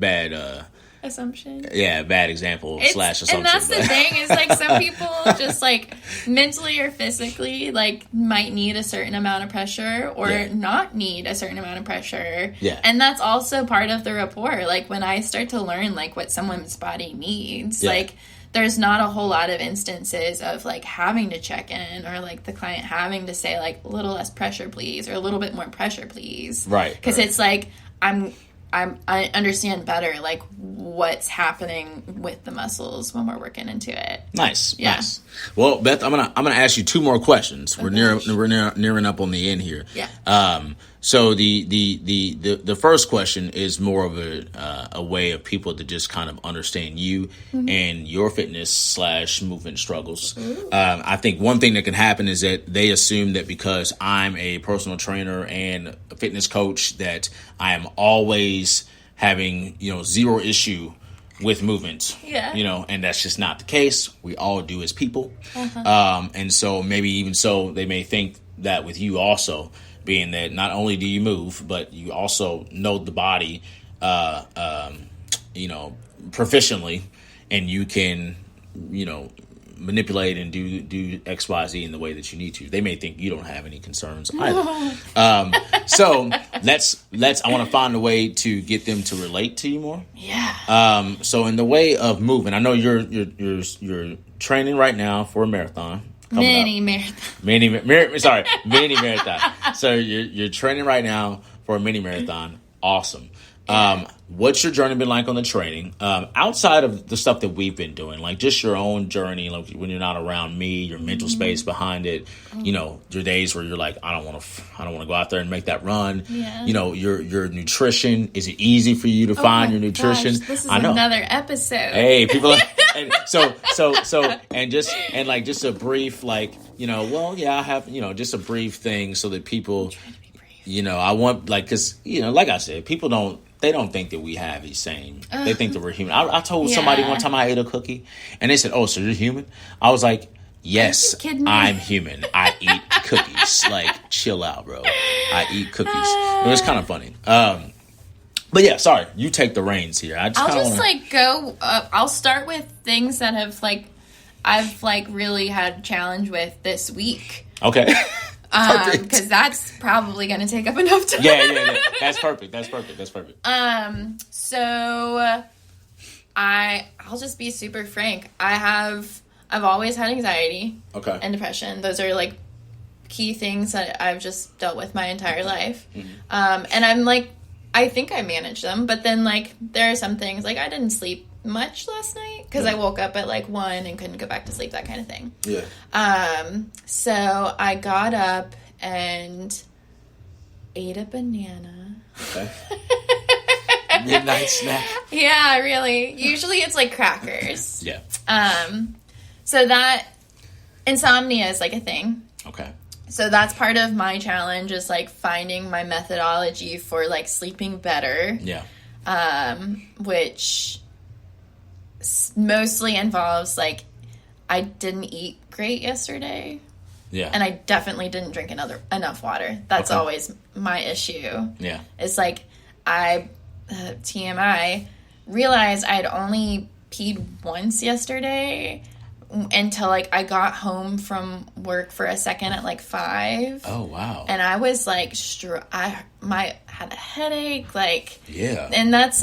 assumption. Yeah, bad example / assumption. And that's the thing, is like some people just like mentally or physically like might need a certain amount of pressure or not need a certain amount of pressure. Yeah. And that's also part of the rapport. Like when I start to learn like what someone's body needs, like there's not a whole lot of instances of like having to check in, or like the client having to say like a little less pressure please, or a little bit more pressure please. Right. Because it's like I understand better like what's happening with the muscles when we're working into it. Nice. Well, Beth, I'm gonna ask you 2 more questions. We're nearing up on the end here. Yeah. So the first question is more of a way of people to just kind of understand you and your fitness / movement struggles. I think one thing that can happen is that they assume that because I'm a personal trainer and a fitness coach that I am always having, zero issue with movement. Yeah. And that's just not the case. We all do as people. And so maybe even so, they may think that with you also, being that not only do you move, but you also know the body, proficiently, and you can, manipulate and do X, Y, Z in the way that you need to. They may think you don't have any concerns either. So I want to find a way to get them to relate to you more. Yeah. So in the way of moving, I know you're training right now for a marathon. Mini marathon. So you're training right now for a mini marathon. Awesome. What's your journey been like on the training? Outside of the stuff that we've been doing, like just your own journey, like when you're not around me, your mental space behind it, your days where you're like, I don't want to go out there and make that run. Yeah. Your nutrition. Is it easy for you to find your nutrition? Gosh, this is another episode. Hey, people. And just a brief, I have, just a brief thing so that people, I want, because, like I said, people don't think that we have these same, they think that we're human. I told somebody one time I ate a cookie and they said, oh, so you're human? I was like, yes, I'm human. I eat cookies. Like, chill out, bro. I eat cookies. It was kind of funny. But yeah, sorry, you take the reins here. I'll start with things that I've really had a challenge with this week. Okay. Because that's probably going to take up enough time. Yeah. That's perfect. So I'll just be super frank. I've always had anxiety. Okay. And depression. Those are key things that I've just dealt with my entire life. Mm-hmm. And I'm I think I managed them, but then there are some things I didn't sleep much last night because I woke up at 1 and couldn't go back to sleep, that kind of thing. Yeah. So I got up and ate a banana. Okay. Midnight snack. Yeah, really. Usually it's crackers. Yeah. So that insomnia is a thing. Okay. So that's part of my challenge is finding my methodology for sleeping better. Yeah. Which mostly involves I didn't eat great yesterday. Yeah. And I definitely didn't drink enough water. That's always my issue. Yeah. It's I TMI realized I had only peed once yesterday until I got home from work for a second at 5. Oh wow. And I was I had a headache, yeah. And that's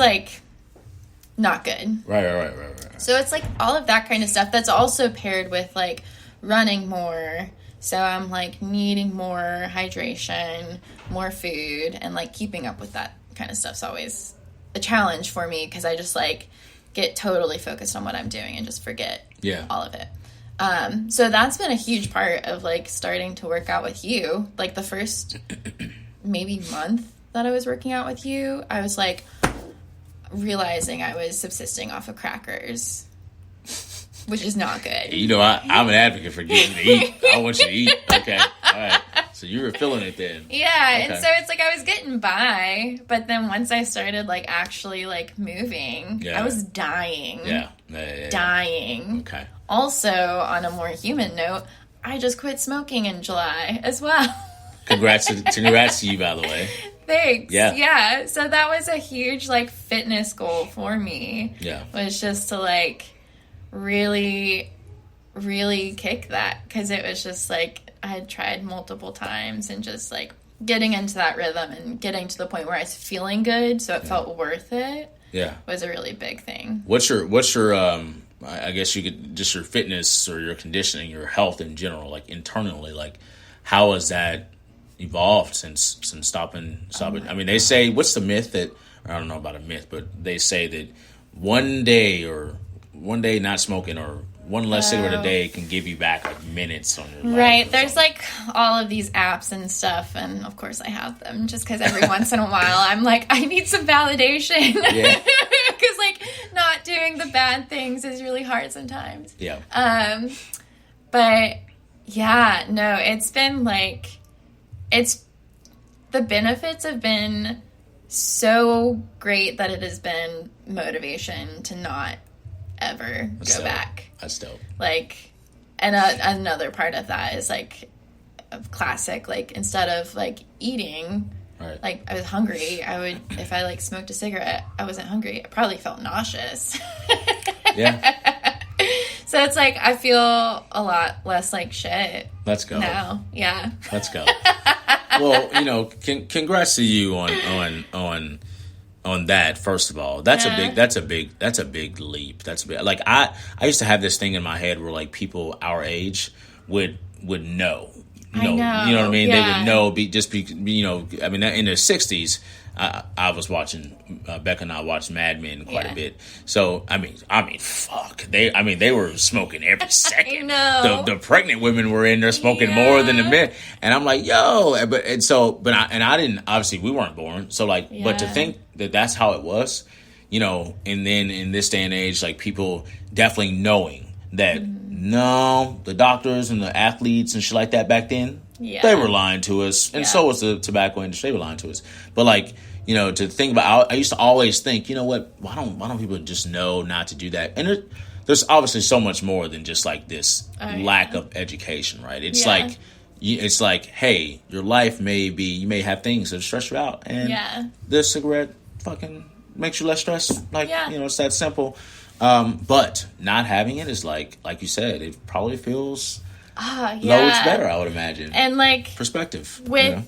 not good. Right. So it's like all of that kind of stuff that's also paired with like running more. So I'm like needing more hydration, more food, and like keeping up with that kind of stuff's always a challenge for me because I just like get totally focused on what I'm doing and just forget all of it. So that's been a huge part of like starting to work out with you. Like the first maybe month that I was working out with you, I was like realizing I was subsisting off of crackers, which is not good. You know, I'm an advocate for getting to eat. I want you to eat. Okay. All right. So you were feeling it then. Yeah. Okay. And so it's like I was getting by, but then once I started like actually like moving, I was dying. Yeah. Dying. Okay. Also, on a more human note, I just quit smoking in July as well. Congrats to you, by the way. Thanks. Yeah. So that was a huge like fitness goal for me. Yeah. Was just to like really, really kick that because it was just like I had tried multiple times and just like getting into that rhythm and getting to the point where I was feeling good, so it felt worth it. Yeah. Was a really big thing. What's your I guess you could just your fitness or your conditioning, your health in general, like internally, like how has that evolved since stopping? I mean, they say, what's the myth that, or I don't know about a myth, but they say that one day not smoking or one less cigarette a day can give you back like minutes on your life. Right. There's like all of these apps and stuff, and of course I have them just because every once in a while I'm like, I need some validation. Yeah. Because like not doing the bad things is really hard sometimes. Yeah. But yeah, no, it's been like, the benefits have been so great that it has been motivation to not ever go back. That's dope. Like, and another part of that is like a classic, like instead of like eating, right. Like I was hungry, I would, if I like smoked a cigarette, I wasn't hungry. I probably felt nauseous. Yeah. So it's like, I feel a lot less like shit. Let's go. Now. Yeah. Let's go. Well, you know, congrats to you on that. First of all, that's a big leap. That's a big, like I used to have this thing in my head where like people our age would know. You know what I mean? Yeah. They would know. I mean, in the 60s, I was watching Becca and I watched Mad Men quite a bit. So I mean, fuck. They were smoking every second. I know. The pregnant women were in there smoking more than the men, and I'm like, yo. I didn't. Obviously, we weren't born. So like, but to think that that's how it was, you know, and then in this day and age, like people definitely knowing that. No, the doctors and the athletes and shit like that back then, they were lying to us. And so was the tobacco industry. They were lying to us. But like, you know, to think about, I used to always think, you know what, why don't people just know not to do that? And there's obviously so much more than just like this lack of education, right? It's like, hey, your life you may have things that stress you out. And this cigarette fucking makes you less stressed. Like, you know, it's that simple. But not having it is like you said, it probably feels loads better, I would imagine. And like perspective with,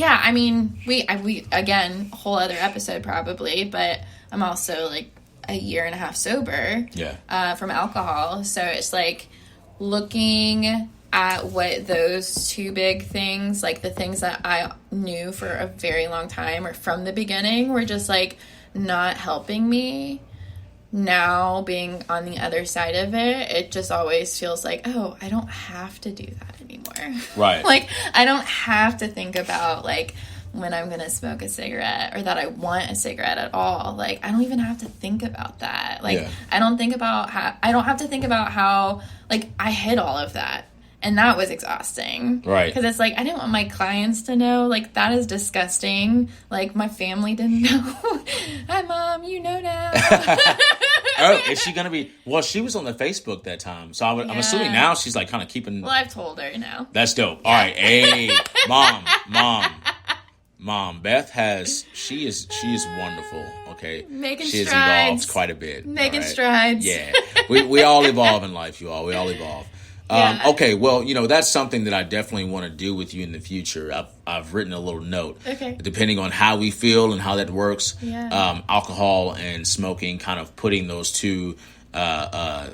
I mean, we again, whole other episode probably, but I'm also like a year and a half sober from alcohol. So it's like looking at what those two big things, like the things that I knew for a very long time or from the beginning were just like not helping me. Now being on the other side of it just always feels like, oh, I don't have to do that anymore. Right. Like I don't have to think about like when I'm gonna smoke a cigarette or that I want a cigarette at all. Like I don't even have to think about that. Like I don't have to think about how like I hid all of that. And that was exhausting. Right. Because it's like, I didn't want my clients to know. Like, that is disgusting. Like, my family didn't know. Hi, Mom. You know now. Oh, is she going to be... Well, she was on the Facebook that time. So I'm assuming now she's, like, kind of keeping... Well, I've told her now. That's dope. Yeah. All right. Hey, Mom. Beth has... She is wonderful, okay? Making she strides. She has evolved quite a bit. Making strides. Yeah. We all evolve in life, you all. We all evolve. Okay, well, that's something that I definitely want to do with you in the future. I've written a little note. Okay. Depending on how we feel and how that works, Yeah. Alcohol and smoking, kind of putting those two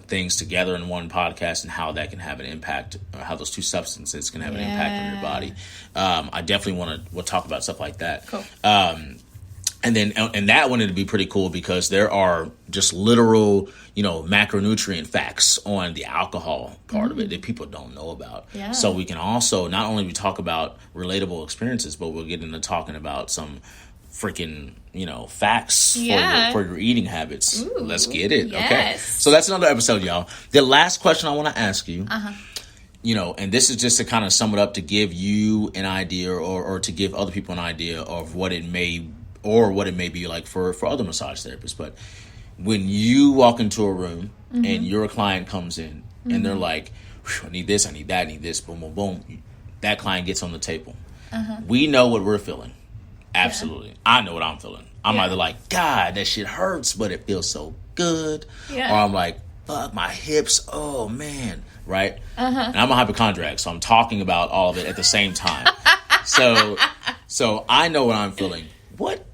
things together in one podcast and how that can have an impact, or how those two substances can have an impact on your body. I definitely we'll talk about stuff like that. Cool. And that one, it'd be pretty cool because there are just literal, macronutrient facts on the alcohol part of it that people don't know about. Yeah. So we can also, not only we talk about relatable experiences, but we'll get into talking about some freaking, facts for your eating habits. Ooh, let's get it. yes. Okay. So that's another episode, y'all. The last question I want to ask you, and this is just to kind of sum it up, to give you an idea or to give other people an idea of what it may be like for other massage therapists. But when you walk into a room and your client comes in and they're like, I need this, I need that, I need this, boom, boom, boom. That client gets on the table. We know what we're feeling. Absolutely. Yeah. I know what I'm feeling. I'm either like, God, that shit hurts, but it feels so good. Yeah. Or I'm like, fuck, my hips, oh man. Right? And I'm a hypochondriac, so I'm talking about all of it at the same time. So I know what I'm feeling. What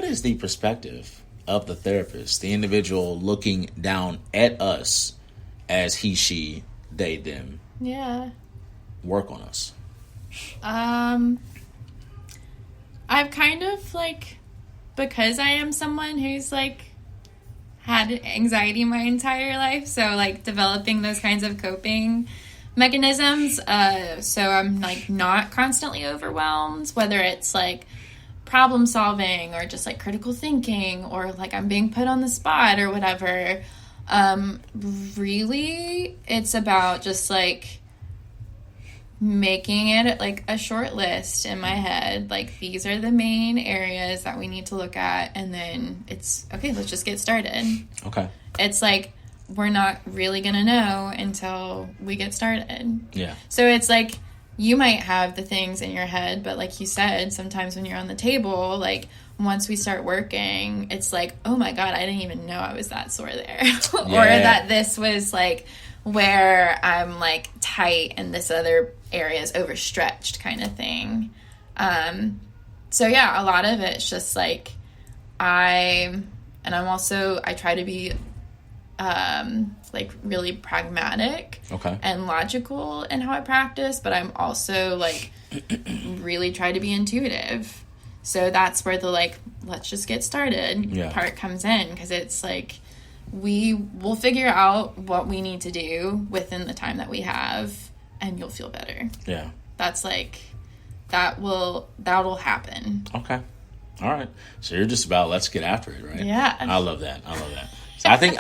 is the perspective of the therapist, the individual looking down at us as he, she, they, them? Yeah. Work on us. I've kind of because I am someone who's had anxiety my entire life, so developing those kinds of coping mechanisms, so I'm not constantly overwhelmed, whether it's problem solving or just critical thinking or I'm being put on the spot or whatever. Really it's about just making it a short list in my head, these are the main areas that we need to look at, and then it's okay, let's just get started. Okay. It's we're not really gonna know until we get started. Yeah. So it's you might have the things in your head, but like you said, sometimes when you're on the table, once we start working, it's oh my God, I didn't even know I was that sore there. Or that this was where I'm tight and this other area is overstretched kind of thing. So yeah, a lot of it's just I try to be really pragmatic and logical in how I practice, but I'm also really try to be intuitive. So that's where the let's just get started part comes in, because it's we will figure out what we need to do within the time that we have, and you'll feel better. Yeah. That's that'll happen. Okay. All right. So you're just about let's get after it, right? Yeah. I love that. So I think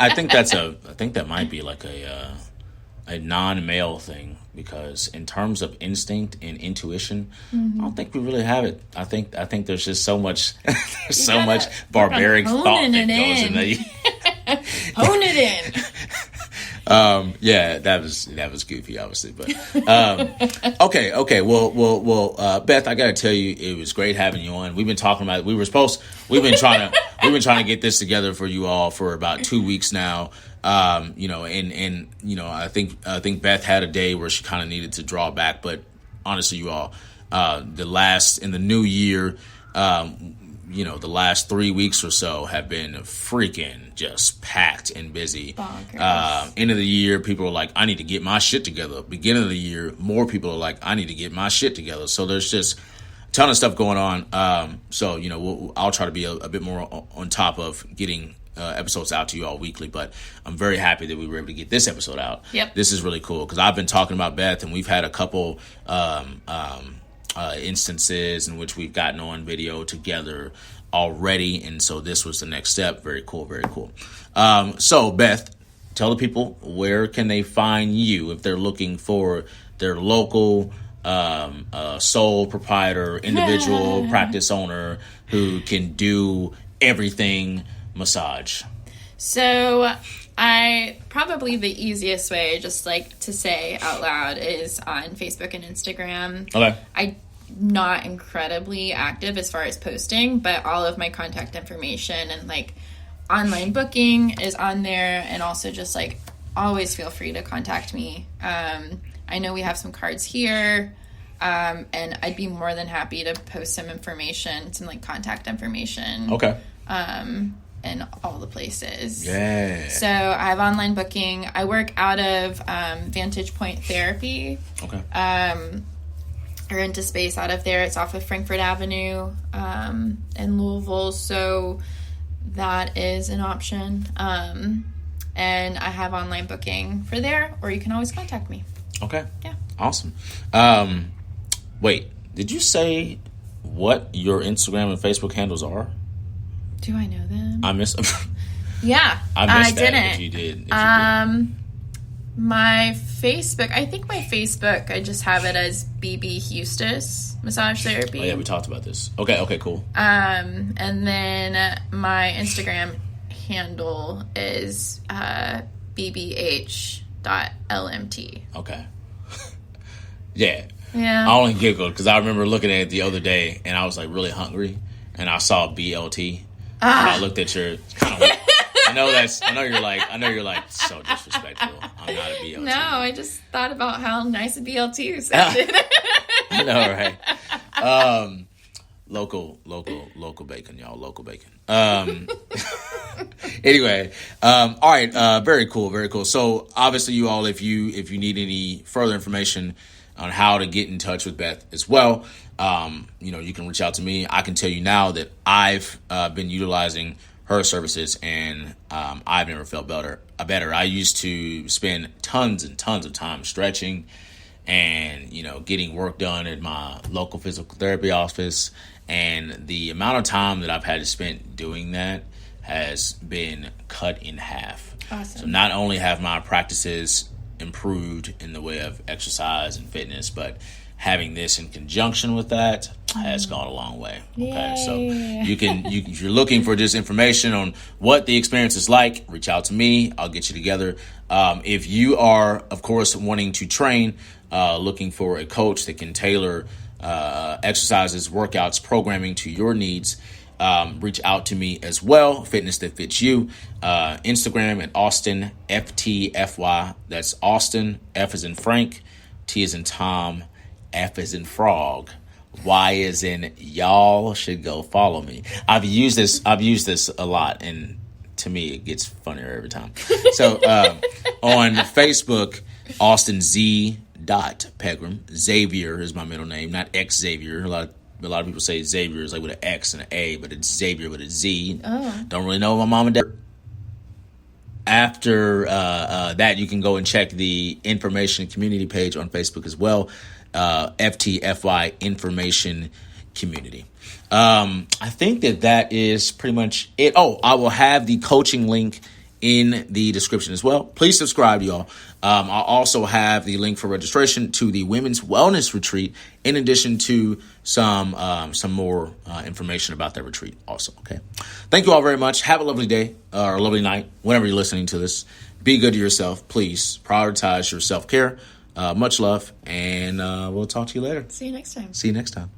that might be a non-male thing, because in terms of instinct and intuition, I don't think we really have it. I think there's just so much much barbaric thought that goes in there. Hone it in. Yeah, that was goofy, obviously, but okay. Well, Beth, I gotta tell you, it was great having you on. We've been talking about it. We've been trying to get this together for you all for about 2 weeks now. I think Beth had a day where she kind of needed to draw back, but honestly, you all, in the new year, the last 3 weeks or so have been freaking just packed and busy. End of the year, people are like, I need to get my shit together. Beginning of the year, more people are like, I need to get my shit together. So there's just a ton of stuff going on. I'll try to be a bit more on top of getting episodes out to you all weekly, but I'm very happy that we were able to get this episode out. Yep. This is really cool, because I've been talking about Beth, and we've had a couple instances in which we've gotten on video together already, and so this was the next step. Very cool. So Beth, tell the people, where can they find you if they're looking for their local sole proprietor, individual practice owner who can do everything massage? So probably the easiest way, just to say out loud, is on Facebook and Instagram. Okay. I'm not incredibly active as far as posting, but all of my contact information and online booking is on there, and also just always feel free to contact me. I know we have some cards here, and I'd be more than happy to post some information, some like contact information. Okay. In all the places. Yeah. So I have online booking. I work out of Vantage Point Therapy. Okay. I rent a space out of there. It's off of Frankfurt Avenue in Louisville. So that is an option. And I have online booking for there, or you can always contact me. Okay. Yeah. Awesome. Wait, did you say what your Instagram and Facebook handles are? Do I know them? I missed. Yeah, I missed that. didn't. If you did. My Facebook. I think my Facebook. I just have it as Bb Heustis Massage Therapy. Oh yeah, we talked about this. Okay, cool. And then my Instagram handle is bb.lmt. Okay. Yeah. Yeah. I only giggled because I remember looking at it the other day and I was like really hungry and I saw BLT. And I looked at your kind of. I know you're like so disrespectful. I'm not a BLT. No, I just thought about how nice a BLT sounded. I know, right? Local bacon, y'all. Local bacon. Anyway, all right. Very cool. So obviously, you all, if you need any further information on how to get in touch with Beth as well, you can reach out to me. I can tell you now that I've been utilizing her services, and I've never felt better. I used to spend tons and tons of time stretching and, getting work done at my local physical therapy office. And the amount of time that I've had to spend doing that has been cut in half. Awesome. So not only have my practices improved in the way of exercise and fitness, but having this in conjunction with that has gone a long way. Okay, so if you're looking for just information on what the experience is like, reach out to me. I'll get you together. If you are, of course, wanting to train, looking for a coach that can tailor exercises, workouts, programming to your needs, reach out to me as well. Fitness That Fits You. Instagram at Austin FTFY. That's Austin, F as in Frank, T as in Tom, F as in frog, Y as in y'all should go follow me. I've used this a lot, and to me it gets funnier every time. So on Facebook, Austin Z. Pegram. Xavier is my middle name, not X Xavier. A lot of people say Xavier is like with an X and an A, but it's Xavier with a Z. Oh. Don't really know my mom and dad. After that, you can go and check the information community page on Facebook as well. FTFY Information Community. I think that is pretty much it. Oh, I will have the coaching link in the description as well. Please subscribe, y'all. I'll also have the link for registration to the Women's Wellness Retreat, in addition to some more information about that retreat also, okay? Thank you all very much. Have a lovely day or a lovely night whenever you're listening to this. Be good to yourself. Please prioritize your self-care. Much love, and we'll talk to you later. See you next time.